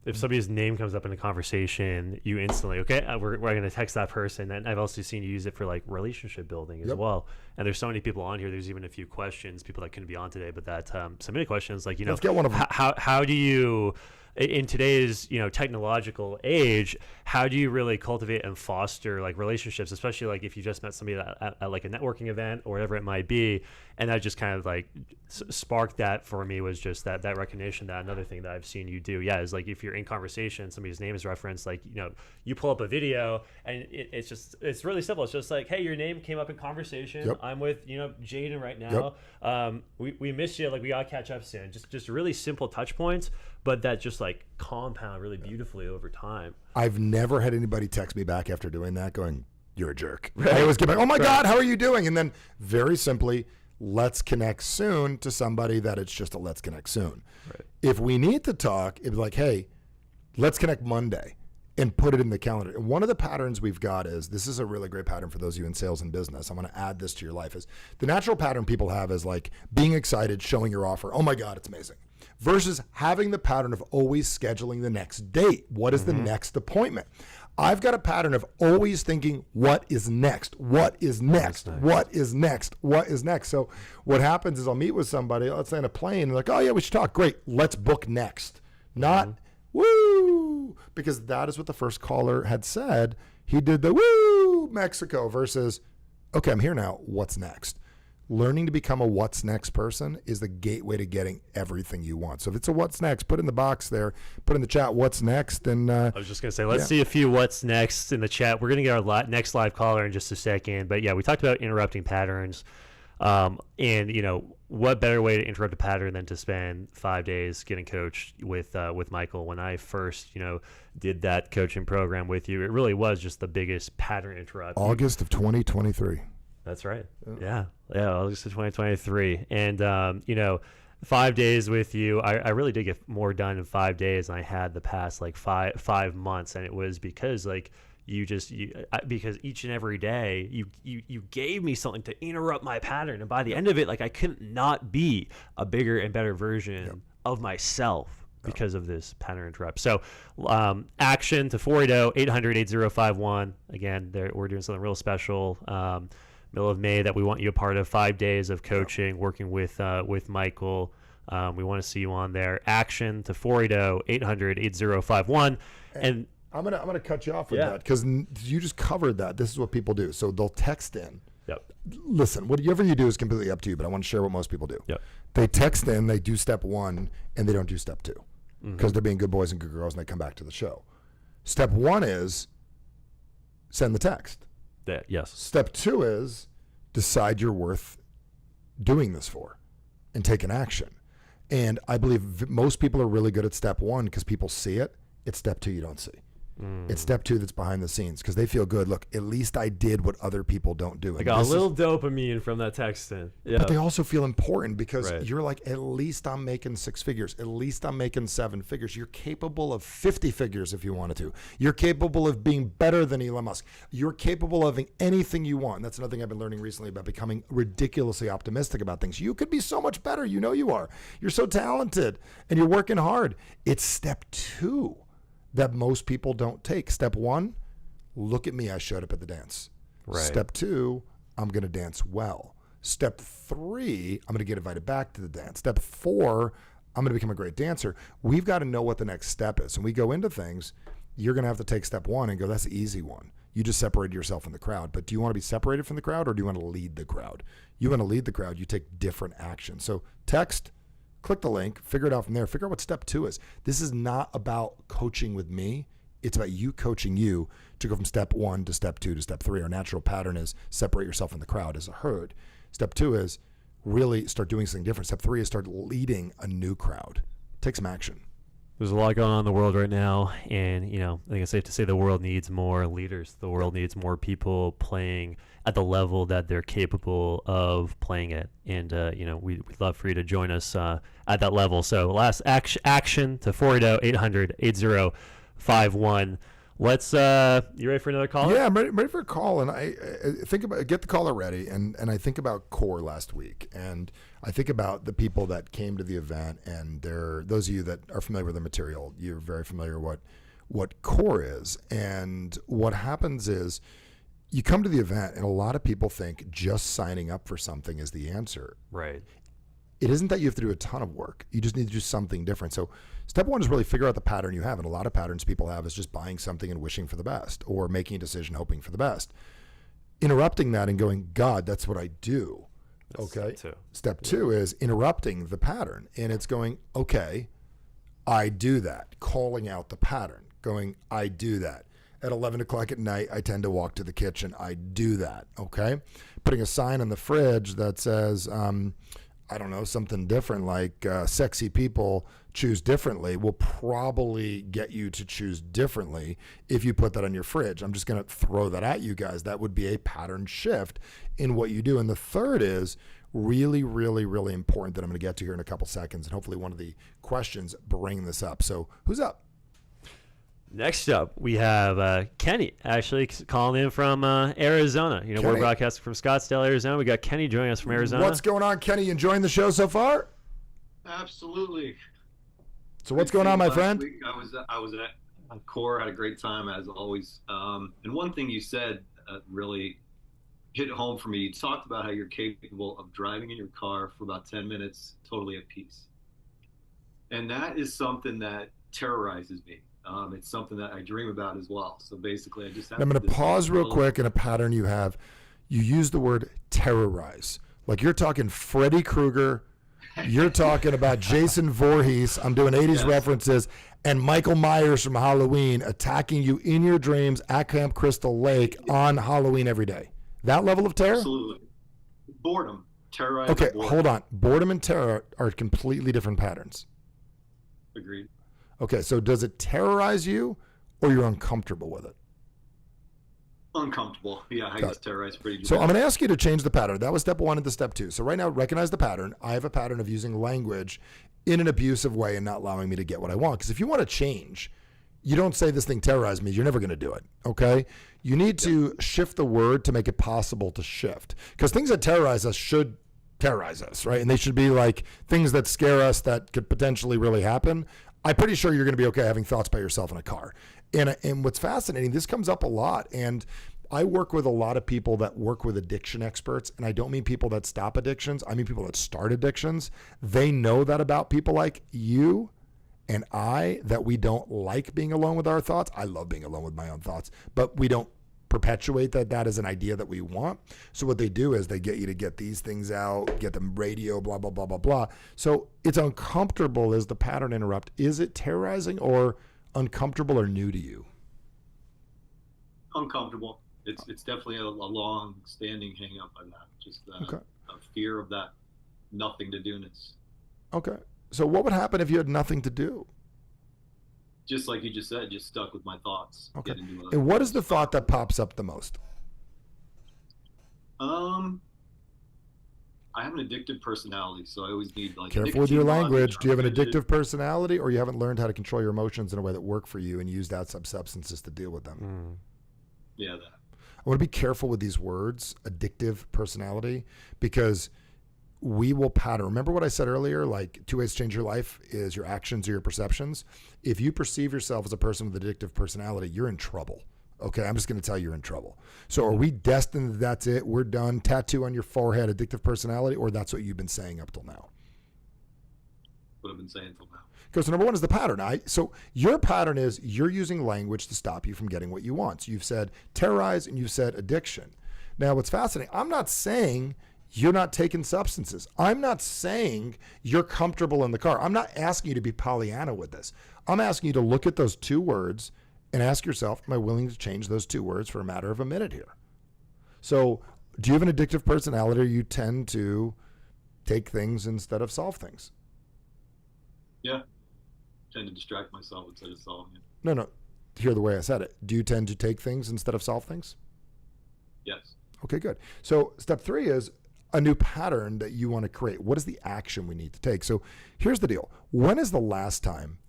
If somebody's name comes up in a conversation, you instantly, okay, we're going to text that person. And I've also seen you use it for like relationship building as well. And there's so many people on here. There's even a few questions, people that couldn't be on today, but that submitted questions like, let's get one of them. How do you, in today's technological age, how do you really cultivate and foster like relationships, especially like if you just met somebody at like a networking event or whatever it might be, and that just kind of like sparked that for me was just that recognition. That another thing that I've seen you do is like if you're in conversation, somebody's name is referenced, like you pull up a video and it's really simple. It's just like, hey, your name came up in conversation. Yep. I'm with Jaden right now. Yep. We miss you, like we gotta catch up soon. Just really simple touch points, but that just like compound really beautifully over time. I've never had anybody text me back after doing that going, you're a jerk. Right. I always get back, oh my God, how are you doing? And then very simply, let's connect soon to somebody that it's just a let's connect soon. Right. If we need to talk, it'd be like, hey, let's connect Monday and put it in the calendar. And one of the patterns we've got is, this is a really great pattern for those of you in sales and business. I'm going to add this to your life, is the natural pattern people have is like being excited, showing your offer. Oh my God, it's amazing. Versus having the pattern of always scheduling the next date. What is the next appointment? I've got a pattern of always thinking, what is next? What is next? What is next? What is next? So what happens is I'll meet with somebody, let's say on a plane, and like, oh yeah, we should talk. Great. Let's book next. Not woo, because that is what the first caller had said. He did the woo Mexico versus, okay, I'm here now. What's next? Learning to become a what's next person is the gateway to getting everything you want. So if it's a what's next, put in the box there, put in the chat what's next. And I was just going to say, let's see a few what's next in the chat. We're going to get our next live caller in just a second. But yeah, we talked about interrupting patterns. And what better way to interrupt a pattern than to spend 5 days getting coached with Michael? When I first did that coaching program with you, it really was just the biggest pattern interrupt. August of 2023. That's right. Yeah, August of 2023. And 5 days with you, I really did get more done in 5 days than I had the past like five months, and it was because because each and every day you gave me something to interrupt my pattern, and by the end of it, like, I couldn't not be a bigger and better version of myself because of this pattern interrupt. So action to 480-800-8051. Again, we're doing something real special middle of May that we want you a part of. 5 days of coaching, working with Michael. We want to see you on there. Action to 480-800-8051. And I'm gonna cut you off with that, because you just covered that. This is what people do. So they'll text in. Yep. Listen, whatever you do is completely up to you, but I want to share what most people do. Yep. They text in, they do step 1, and they don't do step 2 because they're being good boys and good girls, and they come back to the show. Step 1 is send the text. Yes. Step 2 is decide you're worth doing this for and take an action. And I believe most people are really good at step 1 because people see it. It's step 2 you don't see. It's step 2 that's behind the scenes because they feel good. Look, at least I did what other people don't do. I got a little dopamine from that text in. Yeah. But they also feel important because you're like, at least I'm making 6 figures. At least I'm making 7 figures. You're capable of 50 figures if you wanted to. You're capable of being better than Elon Musk. You're capable of anything you want. That's another thing I've been learning recently about becoming ridiculously optimistic about things. You could be so much better. You know you are. You're so talented and you're working hard. It's step 2 that most people don't take. Step 1, look at me, I showed up at the dance. Right. Step 2, I'm going to dance well. Step 3, I'm going to get invited back to the dance. Step 4, I'm going to become a great dancer. We've got to know what the next step is. When we go into things, you're going to have to take step 1 and go, that's the easy one. You just separated yourself from the crowd. But do you want to be separated from the crowd, or do you want to lead the crowd? You want to lead the crowd, you take different action. So text, click the link, figure it out from there. Figure out what step 2 is. This is not about coaching with me. It's about you coaching you to go from step 1 to step 2 to step 3. Our natural pattern is separate yourself from the crowd as a herd. Step 2 is really start doing something different. Step 3 is start leading a new crowd. Take some action. There's a lot going on in the world right now, and I think it's safe to say the world needs more leaders. The world needs more people playing at the level that they're capable of playing at, and we'd love for you to join us at that level. So last action to 480-800-8051. Let's you ready for another call? Yeah, I'm ready for a call, and I think about get the caller ready, and I think about Core last week, and I think about the people that came to the event, and those of you that are familiar with the material, you're very familiar what Core is, and what happens is you come to the event, and a lot of people think just signing up for something is the answer. Right. It isn't that you have to do a ton of work. You just need to do something different. So step 1 is really figure out the pattern you have. And a lot of patterns people have is just buying something and wishing for the best, or making a decision hoping for the best. Interrupting that and going, God, that's what I do. That's okay. Step 2 is interrupting the pattern. And it's going, okay, I do that. Calling out the pattern. Going, I do that. At 11 o'clock at night, I tend to walk to the kitchen. I do that. Okay. Putting a sign on the fridge that says, I don't know, something different like sexy people choose differently will probably get you to choose differently if you put that on your fridge. I'm just going to throw that at you guys. That would be a pattern shift in what you do. And the third is really, really, really important that I'm going to get to here in a couple seconds. And hopefully one of the questions bring this up. So who's up? Next up, we have Kenny, actually calling in from Arizona. We're broadcasting from Scottsdale, Arizona. We got Kenny joining us from Arizona. What's going on, Kenny? You enjoying the show so far? Absolutely. So what's going on, my friend? Week I was at Core, had a great time as always. And one thing you said really hit home for me. You talked about how you're capable of driving in your car for about 10 minutes, totally at peace. And that is something that terrorizes me. It's something that I dream about as well. So basically, I just have I'm going to pause real quick in a pattern you have. You use the word terrorize. Like you're talking Freddy Krueger. You're talking about Jason Voorhees. I'm doing 80s references. And Michael Myers from Halloween attacking you in your dreams at Camp Crystal Lake on Halloween every day. That level of terror? Absolutely. Boredom. terrorize. Okay, hold on. Boredom and terror are completely different patterns. Agreed. Okay, so does it terrorize you or you're uncomfortable with it? Uncomfortable. Yeah, I guess terrorize pretty. So I'm going to ask you to change the pattern. That was step 1 into step 2. So right now, recognize the pattern. I have a pattern of using language in an abusive way and not allowing me to get what I want. Because if you want to change, you don't say this thing terrorized me. You're never going to do it. Okay? You need to shift the word to make it possible to shift. Because things that terrorize us should terrorize us, right? And they should be like things that scare us that could potentially really happen. I'm pretty sure you're going to be okay having thoughts by yourself in a car. And what's fascinating, this comes up a lot. And I work with a lot of people that work with addiction experts. And I don't mean people that stop addictions. I mean people that start addictions. They know that about people like you and I, that we don't like being alone with our thoughts. I love being alone with my own thoughts, but we don't perpetuate that is an idea that we want. So what they do is they get you to get these things out, get them radio, blah, blah, blah, blah, blah. So it's uncomfortable as the pattern interrupt. Is it terrorizing or uncomfortable or new to you? Uncomfortable. It's definitely a long standing hang up on that. Just a fear of that nothing to do-ness. Okay. So what would happen if you had nothing to do? Just like you just said, just stuck with my thoughts. Okay. And what is the thought that pops up the most? I have an addictive personality, so I always need like. Careful with your language. Do you have an addictive personality, or you haven't learned how to control your emotions in a way that work for you and used outside substances to deal with them? Yeah, that. I want to be careful with these words, addictive personality, because we will pattern. Remember what I said earlier, like 2 ways to change your life is your actions or your perceptions. If you perceive yourself as a person with addictive personality, you're in trouble. Okay, I'm just going to tell you you're in trouble. So are we destined that that's it? We're done. Tattoo on your forehead, addictive personality, or that's what you've been saying up till now? What I've been saying till now. Because number 1 is the pattern. So your pattern is you're using language to stop you from getting what you want. So you've said terrorize and you've said addiction. Now what's fascinating, I'm not saying you're not taking substances. I'm not saying you're comfortable in the car. I'm not asking you to be Pollyanna with this. I'm asking you to look at those 2 words and ask yourself, am I willing to change those 2 words for a matter of a minute here? So do you have an addictive personality, or you tend to take things instead of solve things? Yeah. Tend to distract myself instead of solving it. No. Hear the way I said it. Do you tend to take things instead of solve things? Yes. Okay, good. So step 3 is a new pattern that you want to create. What is the action we need to take? So here's the deal. When is the last time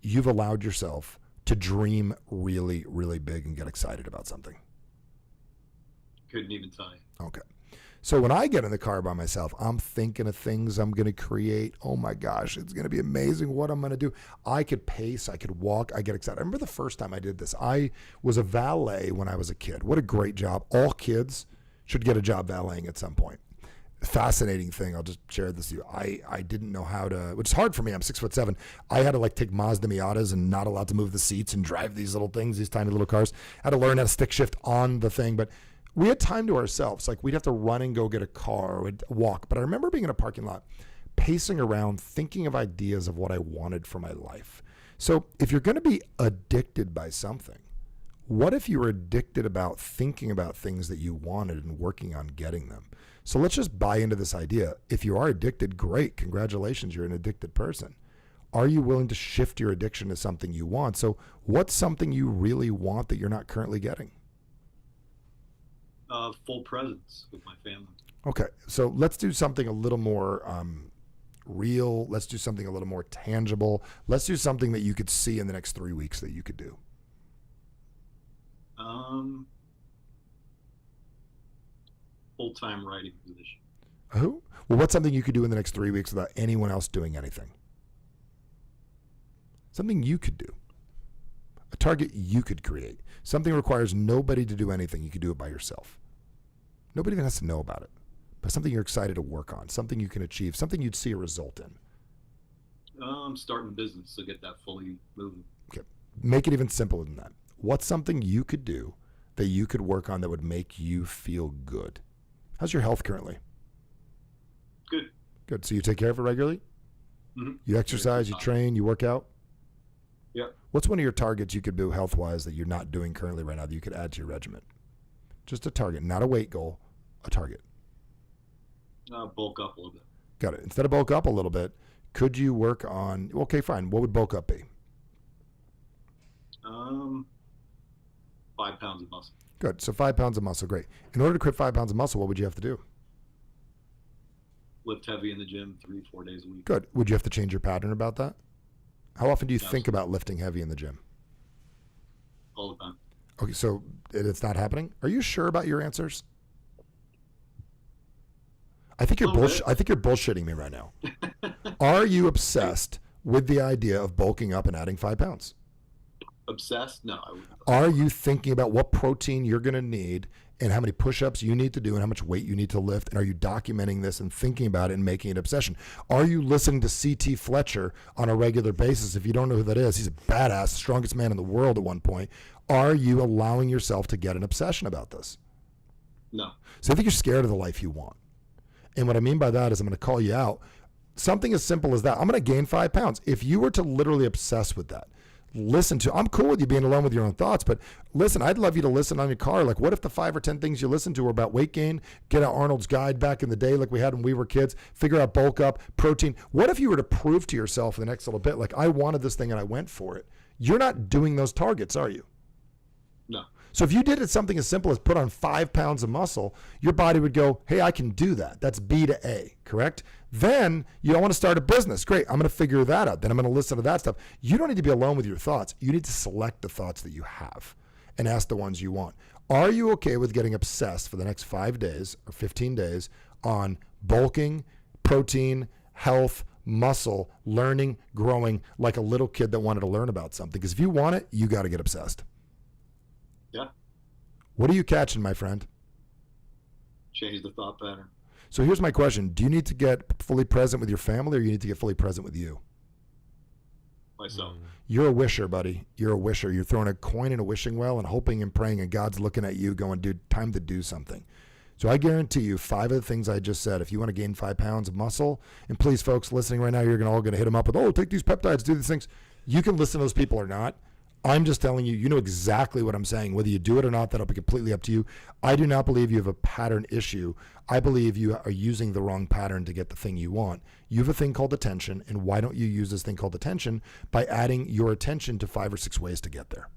you've allowed yourself to dream really, really big and get excited about something? Couldn't even tell you. Okay. So when I get in the car by myself, I'm thinking of things I'm going to create. Oh my gosh, it's going to be amazing what I'm going to do. I could pace, I could walk, I get excited. I remember the first time I did this. I was a valet when I was a kid. What a great job. All kids should get a job valeting at some point. Fascinating thing. I'll just share this with you. I didn't know how to, which is hard for me. I'm 6'7". I had to like take Mazda Miatas and not allowed to move the seats and drive these little things, these tiny little cars. I had to learn how to stick shift on the thing, but we had time to ourselves. Like we'd have to run and go get a car or we'd walk. But I remember being in a parking lot, pacing around, thinking of ideas of what I wanted for my life. So if you're going to be addicted by something, what if you were addicted about thinking about things that you wanted and working on getting them? So let's just buy into this idea. If you are addicted, great. Congratulations, you're an addicted person. Are you willing to shift your addiction to something you want? So what's something you really want that you're not currently getting? Full presence with my family. Okay, so let's do something a little more real. Let's do something a little more tangible. Let's do something that you could see in the next 3 weeks that you could do. Full-time writing position. Who? Well, what's something you could do in the next 3 weeks without anyone else doing anything? Something you could do. A target you could create. Something requires nobody to do anything. You could do it by yourself. Nobody even has to know about it. But something you're excited to work on. Something you can achieve. Something you'd see a result in. I'm starting business to get that fully moving. Okay. Make it even simpler than that. What's something you could do that you could work on that would make you feel good? How's your health currently? Good. Good. So you take care of it regularly? Mm-hmm. You exercise, you train, you work out? Yeah. What's one of your targets you could do health-wise that you're not doing currently right now that you could add to your regimen? Just a target, not a weight goal, a target. Bulk up a little bit. Got it. Instead of bulk up a little bit, could you work on, okay, fine. What would bulk up be? 5 pounds of muscle. Good. So 5 pounds of muscle. Great. In order to quit 5 pounds of muscle, what would you have to do? Lift heavy in the gym 3-4 days a week. Good. Would you have to change your pattern about that? How often do you Yes. think about lifting heavy in the gym? All the time. Okay, so it's not happening. Are you sure about your answers? I think you're I think you're bullshitting me right now. Are you obsessed with the idea of bulking up and adding 5 pounds? Obsessed? No. I wouldn't. Are you thinking about what protein you're going to need and how many push-ups you need to do and how much weight you need to lift? And are you documenting this and thinking about it and making it an obsession? Are you listening to C.T. Fletcher on a regular basis? If you don't know who that is, he's a badass, strongest man in the world at one point. Are you allowing yourself to get an obsession about this? No. So I think you're scared of the life you want. And what I mean by that is I'm going to call you out. Something as simple as that. I'm going to gain 5 pounds. If you were to literally obsess with that, listen to, I'm cool with you being alone with your own thoughts, but listen, I'd love you to listen on your car. Like, what if the 5 or 10 things you listen to are about weight gain? Get out Arnold's guide back in the day like we had when we were kids. Figure out bulk up, protein. What if you were to prove to yourself in the next little bit, like, I wanted this thing and I went for it? You're not doing those targets, are you? No. So if you did it something as simple as put on 5 pounds of muscle, your body would go, hey, I can do that. That's B to A, correct? Then you don't want to start a business. Great, I'm going to figure that out. Then I'm going to listen to that stuff. You don't need to be alone with your thoughts. You need to select the thoughts that you have and ask the ones you want. Are you okay with getting obsessed for the next 5 days or 15 days on bulking, protein, health, muscle, learning, growing like a little kid that wanted to learn about something? Because if you want it, you got to get obsessed. Yeah. What are you catching, my friend? Change the thought pattern. So here's my question. Do you need to get fully present with your family or you need to get fully present with you? Myself. You're a wisher, buddy. You're a wisher. You're throwing a coin in a wishing well and hoping and praying, and God's looking at you going, dude, time to do something. So I guarantee you 5 of the things I just said, if you want to gain 5 pounds of muscle, and please, folks, listening right now, you're all going to hit them up with, oh, take these peptides, do these things. You can listen to those people or not. I'm just telling you, you know exactly what I'm saying. Whether you do it or not, that'll be completely up to you. I do not believe you have a pattern issue. I believe you are using the wrong pattern to get the thing you want. You have a thing called attention, and why don't you use this thing called attention by adding your attention to 5 or 6 ways to get there?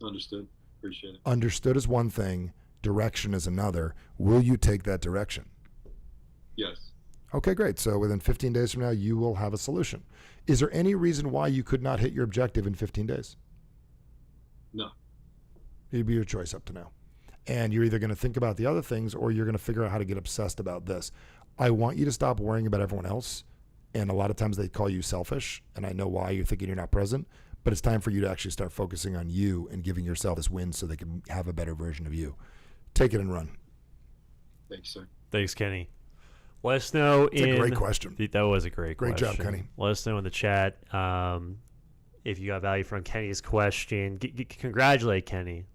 Understood. Appreciate it. Understood is one thing. Direction is another. Will you take that direction? Yes. Okay, great. So within 15 days from now, you will have a solution. Is there any reason why you could not hit your objective in 15 days? No. It'd be your choice up to now. And you're either going to think about the other things or you're going to figure out how to get obsessed about this. I want you to stop worrying about everyone else. And a lot of times they call you selfish. And I know why. You're thinking you're not present. But it's time for you to actually start focusing on you and giving yourself this win so they can have a better version of you. Take it and run. Thanks, sir. Thanks, Kenny. Let us know. It's a great question. That was a great question. Great job, Kenny. Let us know in the chat if you got value from Kenny's question. Congratulate Kenny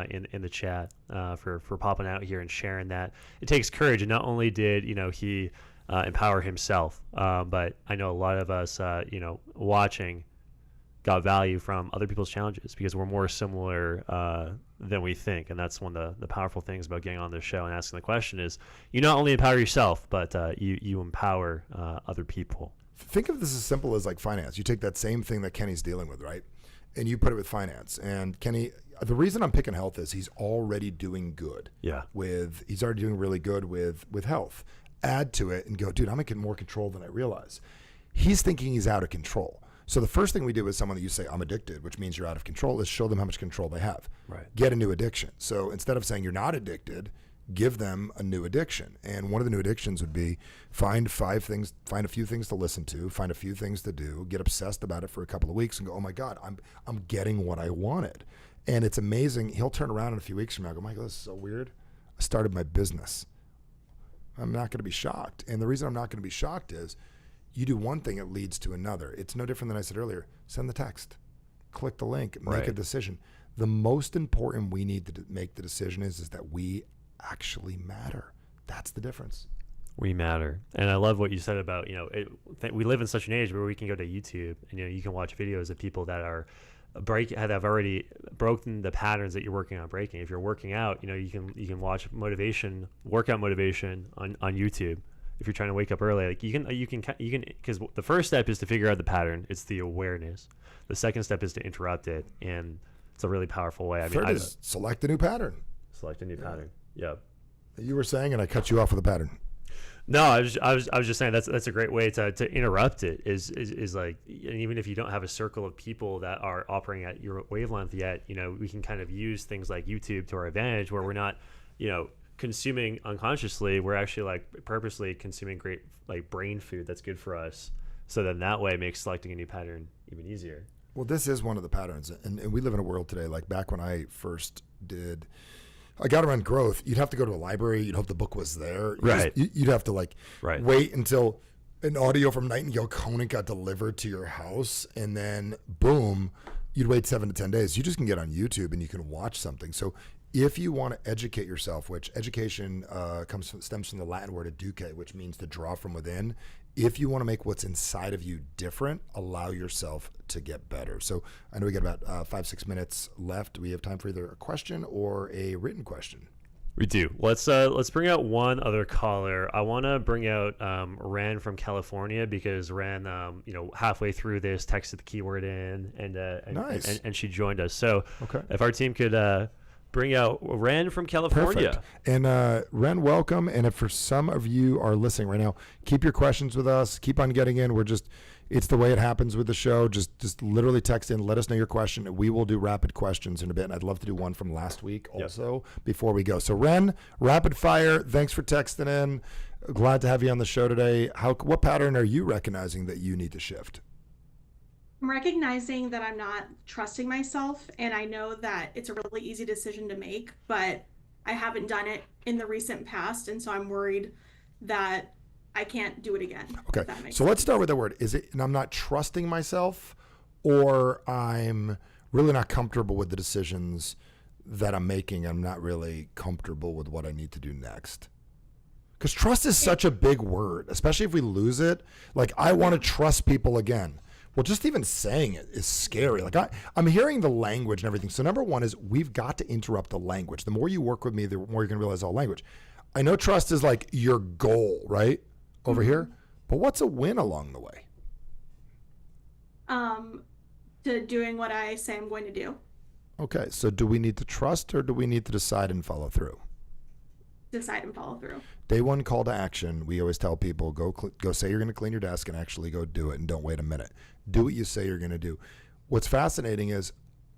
in the chat for popping out here and sharing that. It takes courage, and not only did he empower himself, but I know a lot of us watching got value from other people's challenges because we're more similar than we think. And that's one of the powerful things about getting on this show and asking the question is you not only empower yourself, but you empower other people. Think of this as simple as like finance. You take that same thing that Kenny's dealing with, right? And you put it with finance. And Kenny, the reason I'm picking health is he's already doing good. Yeah. He's already doing really good with health. Add to it and go, dude, I'm in more control than I realize. He's thinking he's out of control. So the first thing we do with someone that you say, I'm addicted, which means you're out of control, is show them how much control they have. Right. Get a new addiction. So instead of saying you're not addicted, give them a new addiction. And one of the new addictions would be find a few things to listen to, find a few things to do, get obsessed about it for a couple of weeks and go, oh my God, I'm getting what I wanted. And it's amazing. He'll turn around in a few weeks from now and go, Michael, this is so weird. I started my business. I'm not going to be shocked. And the reason I'm not going to be shocked is you do one thing, it leads to another. It's no different than I said earlier. Send the text, click the link, make a decision. The most important we need to make the decision is that we actually matter. That's the difference. We matter. And I love what you said about, we live in such an age where we can go to YouTube and, you can watch videos of people that are have already broken the patterns that you're working on breaking. If you're working out, you can watch workout motivation on YouTube. If you're trying to wake up early, like you can because the first step is to figure out the pattern. It's the awareness. The second step is to interrupt it, and it's a really powerful way. Third is select a new pattern. Select a new pattern. Yeah. You were saying, and I cut you off with a pattern. No, I was just saying that's a great way to interrupt it. Is like, and even if you don't have a circle of people that are operating at your wavelength yet, we can kind of use things like YouTube to our advantage, where we're not, consuming unconsciously. We're actually like purposely consuming great like brain food that's good for us. So then that way it makes selecting a new pattern even easier. Well, this is one of the patterns, and we live in a world today. Like back when I first I got around growth, you'd have to go to a library. You'd hope the book was there. You'd have to wait until an audio from Nightingale Conant got delivered to your house, and then boom, you'd wait 7 to 10 days. You just can get on YouTube and you can watch something. So if you want to educate yourself, which education stems from the Latin word eduque, which means to draw from within. If you want to make what's inside of you different, allow yourself to get better. So I know we got about 5-6 minutes left. We have time for either a question or a written question. We do. Let's bring out one other caller. I want to bring out Ren from California, because Ren, halfway through this, texted the keyword in nice. and she joined us. So okay. If our team could bring out Ren from California. Perfect. And Ren, welcome. And if for some of you are listening right now, keep your questions with us. Keep on getting in. It's the way it happens with the show. Just literally text in. Let us know your question. We will do rapid questions in a bit. And I'd love to do one from last week also before we go. So Ren, rapid fire. Thanks for texting in. Glad to have you on the show today. What pattern are you recognizing that you need to shift? I'm recognizing that I'm not trusting myself, and I know that it's a really easy decision to make, but I haven't done it in the recent past, and so I'm worried that I can't do it again. Okay, so let's start with that word. Is it, and I'm not trusting myself, or I'm really not comfortable with the decisions that I'm making? I'm not really comfortable with what I need to do next. Because trust is such a big word, especially if we lose it. Like, I want to trust people again. Well, just even saying it is scary. Like I'm hearing the language and everything. So number one is we've got to interrupt the language. The more you work with me, the more you're going to realize all language. I know trust is like your goal, right? Over here. But what's a win along the way? To doing what I say I'm going to do. Okay. So do we need to trust, or do we need to decide and follow through? Decide and follow through. Day one call to action. We always tell people, go say you're going to clean your desk and actually go do it, and don't wait a minute. Do what you say you're going to do. What's fascinating is,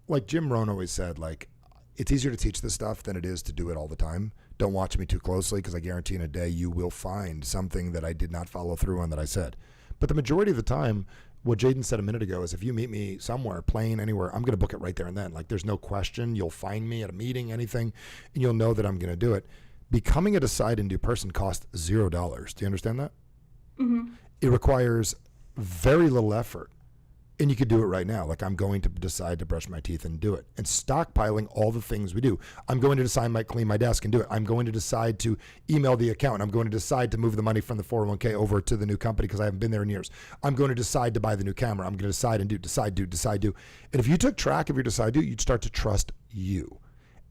like Jim Rohn always said, like, it's easier to teach this stuff than it is to do it all the time. Don't watch me too closely, because I guarantee in a day you will find something that I did not follow through on that I said. But the majority of the time, what Jaden said a minute ago is, if you meet me somewhere, plane, anywhere, I'm going to book it right there and then. Like, there's no question. You'll find me at a meeting, anything, and you'll know that I'm going to do it. Becoming a decide and do person costs $0. Do you understand that? Mm-hmm. It requires very little effort. And you could do it right now. Like, I'm going to decide to brush my teeth and do it. And stockpiling all the things we do. I'm going to decide to clean my desk and do it. I'm going to decide to email the accountant. I'm going to decide to move the money from the 401k over to the new company because I haven't been there in years. I'm going to decide to buy the new camera. I'm going to decide and do, decide, do, decide, do. And if you took track of your decide, do, you'd start to trust you.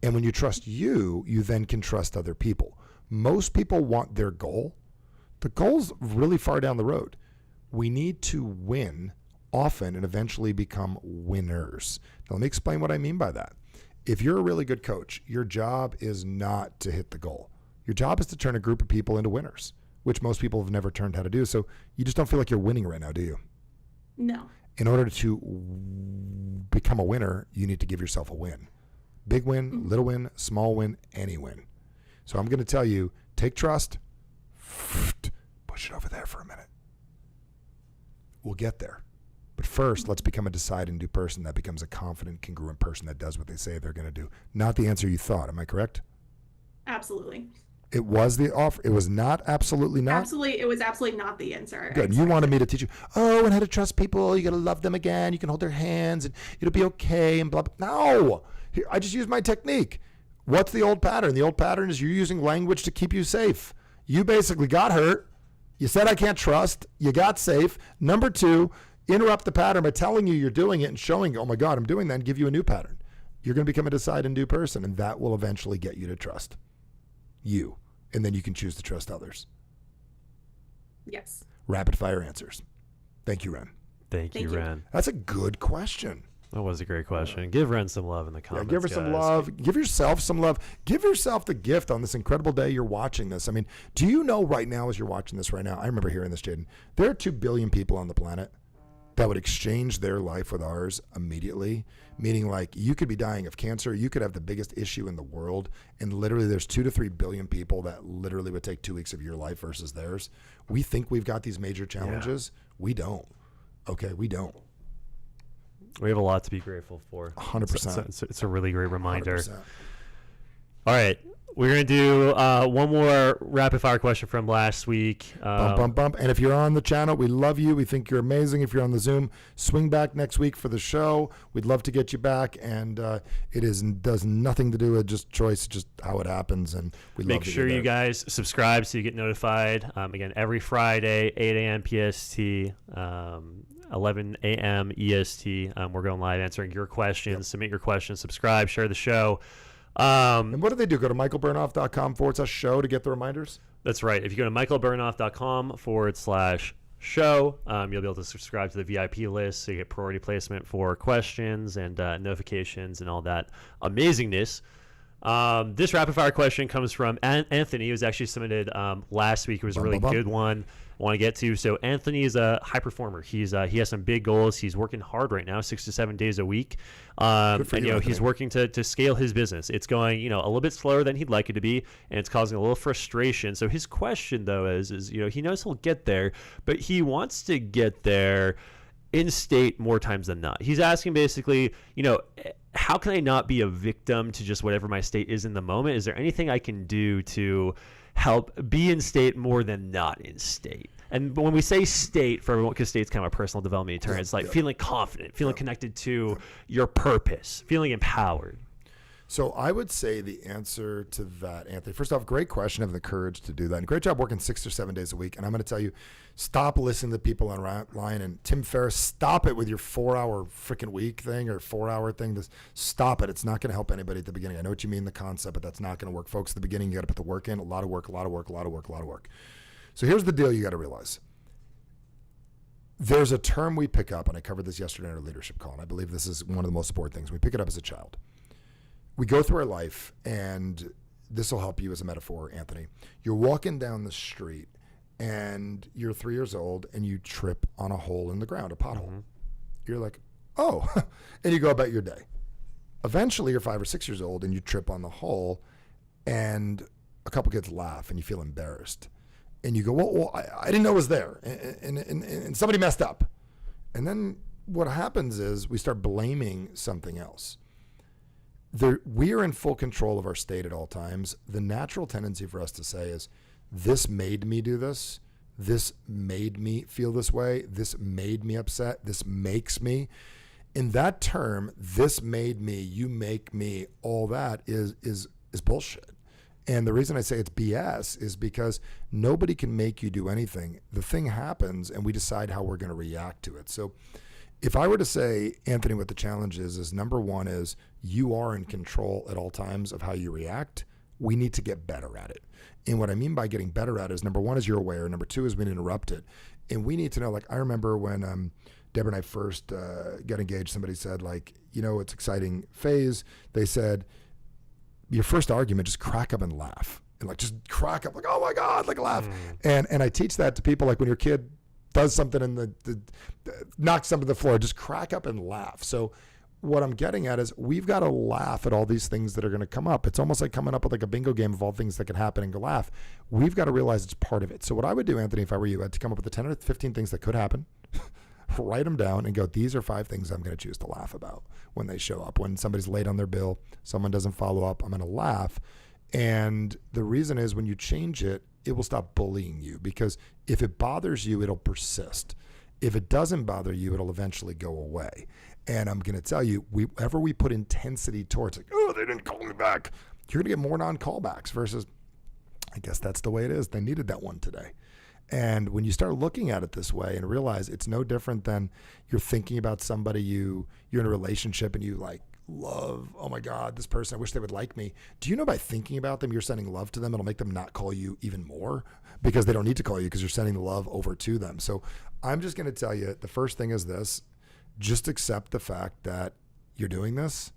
And when you trust you, you then can trust other people. Most people want their goal. The goal's really far down the road. We need to win often and eventually become winners. Now, let me explain what I mean by that. If you're a really good coach, your job is not to hit the goal. Your job is to turn a group of people into winners, which most people have never learned how to do. So you just don't feel like you're winning right now, do you? No. In order to become a winner, you need to give yourself a win. Big win, little win, small win, any win. So I'm going to tell you, take trust, push it over there for a minute. We'll get there. But first, let's become a decide and do person that becomes a confident, congruent person that does what they say they're going to do. Not the answer you thought. Am I correct? Absolutely. It was the offer. It was not absolutely not? Absolutely. It was absolutely not the answer. Good. You wanted me to teach you, and how to trust people. You got to love them again. You can hold their hands and it'll be okay and blah, blah. No. Here, I just used my technique. What's the old pattern? The old pattern is you're using language to keep you safe. You basically got hurt. You said I can't trust. You got safe. Number two interrupt the pattern by telling you you're doing it and showing, oh my God, I'm doing that, and give you a new pattern. You're going to become a decide and do person, and that will eventually get you to trust you. And then you can choose to trust others. Yes. Rapid fire answers. Thank you, Ren. Thank you, Ren. That's a good question. That was a great question. Give Ren some love in the comments. Yeah, give her some love. Give yourself some love. Give yourself the gift on this incredible day you're watching this. I mean, do you know right now as you're watching this right now, I remember hearing this, Jaden, there are 2 billion people on the planet that would exchange their life with ours immediately, meaning like you could be dying of cancer, you could have the biggest issue in the world, and literally there's 2 to 3 billion people that literally would take 2 weeks of your life versus theirs. We think we've got these major challenges. Yeah. We don't. Okay, we don't. We have a lot to be grateful for. 100%. It's a really great reminder. 100%. All right. We're going to do one more rapid fire question from last week. Bump. And if you're on the channel, we love you. We think you're amazing. If you're on the Zoom, swing back next week for the show. We'd love to get you back. And does nothing to do with just choice, just how it happens. And we make sure you guys subscribe so you get notified. Again, every Friday, 8 a.m. PST, 11 a.m. EST. We're going live answering your questions. Yep. Submit your questions. Subscribe. Share the show. And what do they do? Go to michaelbernoff.com/show to get the reminders? That's right. If you go to michaelbernoff.com/show, you'll be able to subscribe to the VIP list so you get priority placement for questions and notifications and all that amazingness. This rapid fire question comes from Anthony. It was actually submitted last week. It was a really good one I want to get to. So Anthony is a high performer. He has some big goals. He's working hard right now, 6 to 7 days a week. He's working to scale his business. It's going, a little bit slower than he'd like it to be, and it's causing a little frustration. So his question though is he knows he'll get there, but he wants to get there in state more times than not. He's asking basically, how can I not be a victim to just whatever my state is in the moment? Is there anything I can do to help be in state more than not in state? And when we say state, for everyone, because state's kind of a personal development term, it's like feeling confident, feeling connected to your purpose, feeling empowered. So I would say the answer to that, Anthony, first off, great question, having the courage to do that. And great job working 6 or 7 days a week. And I'm going to tell you, stop listening to people online. And Tim Ferriss, stop it with your 4-hour freaking week thing or 4-hour thing. Just stop it. It's not going to help anybody at the beginning. I know what you mean, the concept, but that's not going to work. Folks, at the beginning, you got to put the work in. A lot of work. So here's the deal you got to realize. There's a term we pick up, and I covered this yesterday in our leadership call, and I believe this is one of the most important things. We pick it up as a child. We go through our life, and this will help you as a metaphor, Anthony. You're walking down the street, and you're 3 years old, and you trip on a hole in the ground, a pothole. Mm-hmm. You're like, oh, and you go about your day. Eventually, you're 5 or 6 years old, and you trip on the hole, and a couple kids laugh, and you feel embarrassed. And you go, well, I didn't know it was there, and somebody messed up. And then what happens is we start blaming something else. We are in full control of our state at all times. The natural tendency for us to say is, this made me do this. This made me feel this way. This made me upset. This makes me. In that term, this made me, you make me, all that is bullshit. And the reason I say it's BS is because nobody can make you do anything. The thing happens and we decide how we're going to react to it. So if I were to say, Anthony, what the challenge is number one is you are in control at all times of how you react. We need to get better at it. And what I mean by getting better at it is, number one is you're aware. Number two is we need to interrupt it. And we need to know, like, I remember when Deborah and I first got engaged, somebody said, like, it's exciting phase. They said, your first argument, just crack up and laugh. And like, just crack up, like, oh my God, like laugh. And I teach that to people, like when your kid does something and knocks something to the floor, just crack up and laugh. So what I'm getting at is we've got to laugh at all these things that are going to come up. It's almost like coming up with like a bingo game of all things that could happen and go laugh. We've got to realize it's part of it. So what I would do, Anthony, if I were you, I'd come up with the 10 or 15 things that could happen, write them down and go, these are 5 things I'm going to choose to laugh about when they show up. When somebody's late on their bill, someone doesn't follow up, I'm going to laugh. And the reason is when you change it, it will stop bullying you, because if it bothers you, it'll persist. If it doesn't bother you, it'll eventually go away. And I'm going to tell you, whenever we put intensity towards, like, oh, they didn't call me back, you're going to get more non-callbacks versus, I guess that's the way it is. They needed that one today. And when you start looking at it this way and realize it's no different than you're thinking about somebody you're in a relationship and you like love, oh my God, this person, I wish they would like me. Do you know by thinking about them, you're sending love to them, it'll make them not call you even more because they don't need to call you because you're sending the love over to them. So I'm just going to tell you, the first thing is this, just accept the fact that you're doing this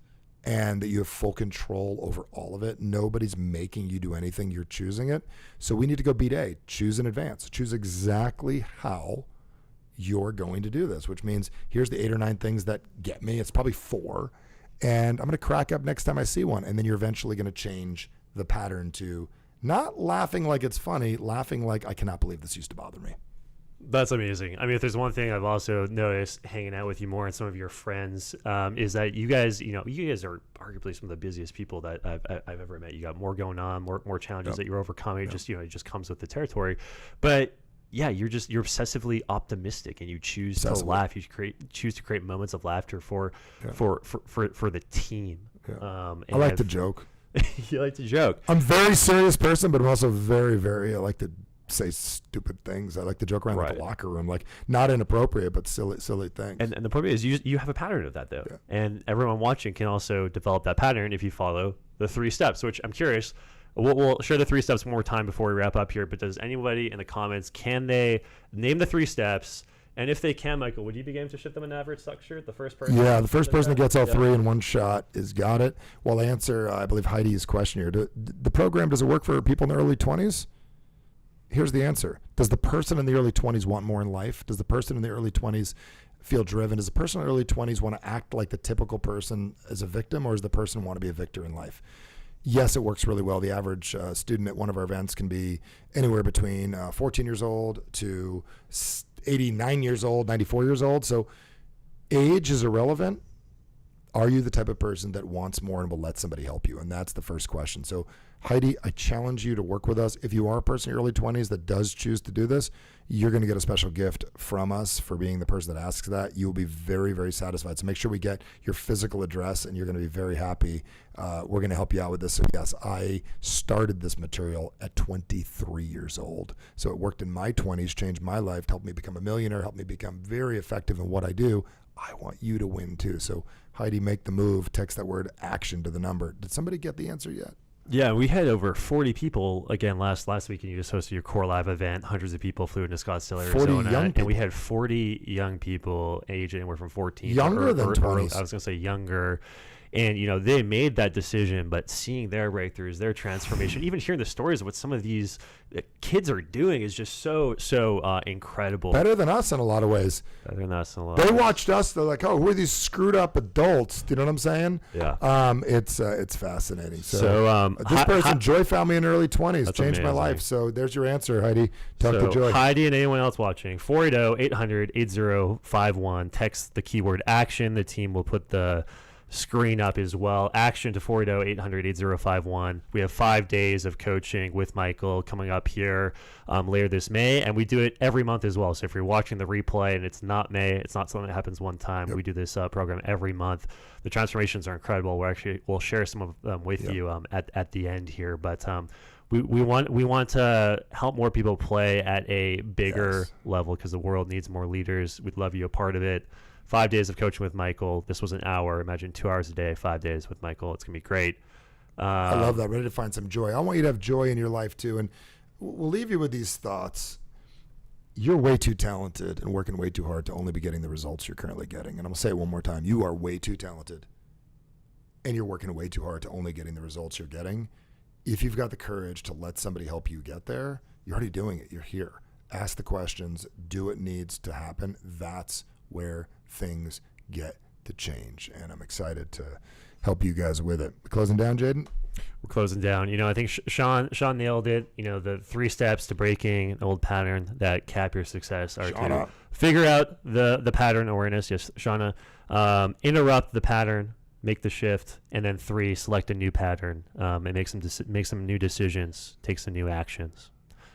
and that you have full control over all of it. Nobody's making you do anything. You're choosing it. So we need to go beat A. Choose in advance. Choose exactly how you're going to do this, which means here's the 8 or 9 things that get me. It's probably 4. And I'm going to crack up next time I see one. And then you're eventually going to change the pattern to not laughing like it's funny, laughing like I cannot believe this used to bother me. That's amazing. I mean, if there's one thing I've also noticed hanging out with you more and some of your friends, is that you guys are arguably some of the busiest people that I've ever met. You got more going on, more challenges that you're overcoming. Just, it just comes with the territory. But yeah, you're obsessively optimistic and you choose to laugh. You choose to create moments of laughter for the team. Yeah. I like to joke. You like to joke. I'm a very serious person, but I'm also very, very, I like to say stupid things. I like to joke around like the locker room, like not inappropriate, but silly things. And the point is you have a pattern of that though. Yeah. And everyone watching can also develop that pattern if you follow the 3 steps, which I'm curious, we'll share the 3 steps one more time before we wrap up here, but does anybody in the comments, can they name the 3 steps? And if they can, Michael, would you be game to ship them an average suck shirt? The first person? Yeah, the first person that gets all 3 in one shot is got it. Well, I answer, I believe, Heidi's question here. The program, does it work for people in their early 20s? Here's the answer. Does the person in the early 20s want more in life? Does the person in the early 20s feel driven? Does the person in the early 20s want to act like the typical person as a victim, or does the person want to be a victor in life? Yes, it works really well. The average student at one of our events can be anywhere between 14 years old to 89 years old, 94 years old. So age is irrelevant. Are you the type of person that wants more and will let somebody help you? And that's the first question. So Heidi, I challenge you to work with us. If you are a person in your early 20s that does choose to do this, you're going to get a special gift from us for being the person that asks that. You will be very, very satisfied. So make sure we get your physical address and you're going to be very happy. We're going to help you out with this. So yes, I started this material at 23 years old. So it worked in my 20s, changed my life, helped me become a millionaire, helped me become very effective in what I do. I want you to win too. So Heidi, make the move. Text that word action to the number. Did somebody get the answer yet? Yeah, we had over 40 people again last week, and you just hosted your Core Live event. Hundreds of people flew into Scottsdale, Arizona, and we had 40 young people aged anywhere from 14 younger than 20s. I was going to say younger. And, they made that decision, but seeing their breakthroughs, their transformation, even hearing the stories of what some of these kids are doing is just so incredible. Better than us in a lot of ways. Better than us in a lot They watched us. They're like, oh, who are these screwed up adults? Do you know what I'm saying? Yeah. It's fascinating. So this person, Joy, found me in early 20s, changed my life. So there's your answer, Heidi. Talk to Joy. Heidi and anyone else watching, 480-800-8051. Text the keyword action. The team will put the screen up as well. Action to 480-800-8051. We have 5 days of coaching with Michael coming up here later this May, and we do it every month as well. So if you're watching the replay and it's not May, it's not something that happens one time. Yep. We do this program every month. The transformations are incredible. We'll share some of them with you at the end here, but we want to help more people play at a bigger level because the world needs more leaders. We'd love you a part of it. 5 days of coaching with Michael. This was an hour. Imagine 2 hours a day, 5 days with Michael. It's going to be great. I love that. Ready to find some joy. I want you to have joy in your life too. And we'll leave you with these thoughts. You're way too talented and working way too hard to only be getting the results you're currently getting. And I'm going to say it one more time. You are way too talented and you're working way too hard to only getting the results you're getting. If you've got the courage to let somebody help you get there, you're already doing it. You're here. Ask the questions. Do what needs to happen. That's where things get to change, and I'm excited to help you guys with it. Closing down, Jaden? We're closing down. I think Sean nailed it. The 3 steps to breaking an old pattern that cap your success are to figure out the pattern awareness. Yes, Shauna. Interrupt the pattern, make the shift, and then 3, select a new pattern and make some new decisions, take some new actions.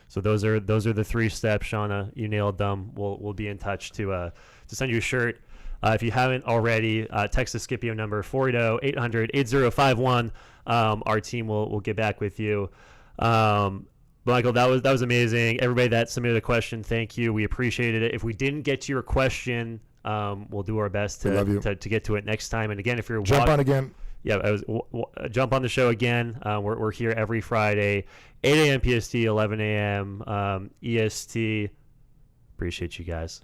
So those are the 3 steps, Shauna. You nailed them. We'll be in touch to send you a shirt. If you haven't already, text the Scipio number 480-800-8051. Our team will get back with you. But Michael, that was amazing. Everybody that submitted a question, thank you. We appreciated it. If we didn't get to your question, we'll do our best to get to it next time. And again, if you're jump on again. Yeah, jump on the show again. We're here every Friday, 8 a.m. PST, 11 a.m. EST. Appreciate you guys.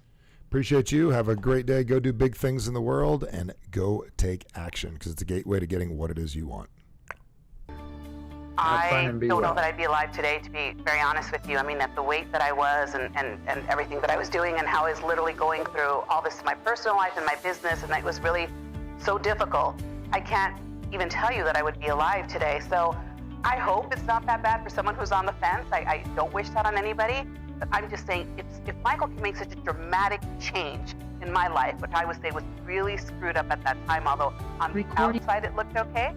Appreciate you. Have a great day. Go do big things in the world and go take action, because it's a gateway to getting what it is you want. I don't know that I'd be alive today, to be very honest with you. I mean, at the weight that I was and everything that I was doing, and how I was literally going through all this in my personal life and my business, and it was really so difficult. I can't even tell you that I would be alive today. So I hope it's not that bad for someone who's on the fence. I don't wish that on anybody. But I'm just saying, if Michael can make such a dramatic change in my life, which I would say was really screwed up at that time, although on the outside it looked okay.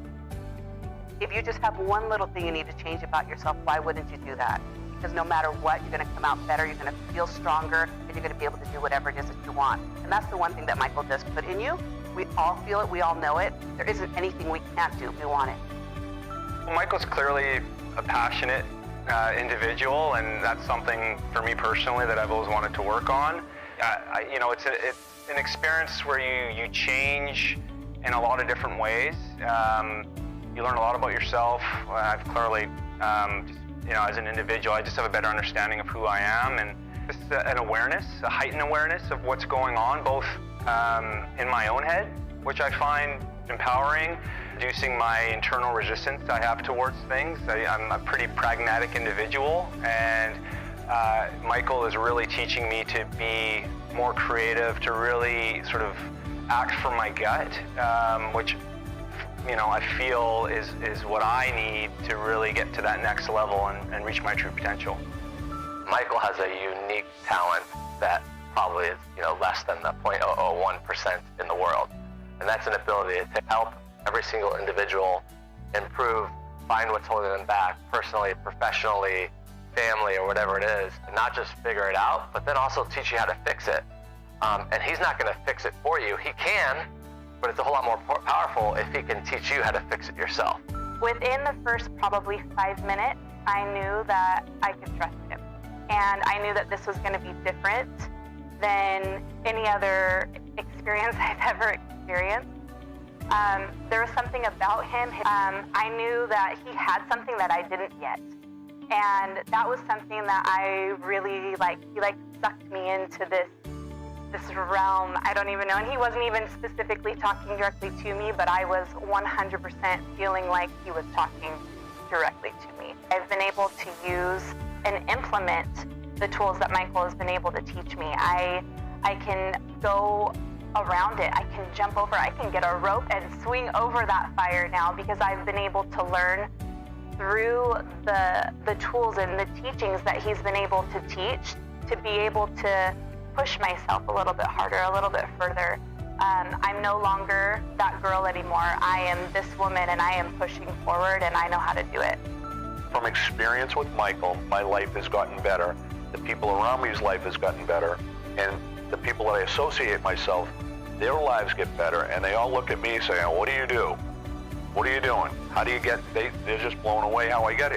If you just have one little thing you need to change about yourself, why wouldn't you do that? Because no matter what, you're going to come out better, you're going to feel stronger, and you're going to be able to do whatever it is that you want. And that's the one thing that Michael does put in you. We all feel it, we all know it. There isn't anything we can't do if we want it. Well, Michael's clearly a passionate individual, and that's something for me personally that I've always wanted to work on. It's an experience where you change in a lot of different ways. You learn a lot about yourself. I've clearly, as an individual, I just have a better understanding of who I am, and just an awareness, a heightened awareness of what's going on, both in my own head, which I find empowering, reducing my internal resistance I have towards things. I'm a pretty pragmatic individual, and Michael is really teaching me to be more creative, to really sort of act from my gut, which I feel is what I need to really get to that next level and reach my true potential. Michael has a unique talent that probably is, less than the 0.001% in the world. And that's an ability to help every single individual improve, find what's holding them back personally, professionally, family, or whatever it is, and not just figure it out, but then also teach you how to fix it. And he's not going to fix it for you. He can, but it's a whole lot more powerful if he can teach you how to fix it yourself. Within the first probably 5 minutes, I knew that I could trust him. And I knew that this was going to be different than any other experience I've ever experienced. There was something about him. I knew that he had something that I didn't yet. And that was something that I really liked. He sucked me into this realm. I don't even know. And he wasn't even specifically talking directly to me, but I was 100% feeling like he was talking directly to me. I've been able to use and implement the tools that Michael has been able to teach me. I can go around it. I can jump over. I can get a rope and swing over that fire now, because I've been able to learn through the tools and the teachings that he's been able to teach, to be able to push myself a little bit harder, a little bit further. I'm no longer that girl anymore. I am this woman, and I am pushing forward, and I know how to do it. From experience with Michael, my life has gotten better. The people around me's life has gotten better. And the people that I associate myself, their lives get better. And they all look at me saying, what do you do? What are you doing? How do you get, they're just blown away how I get here.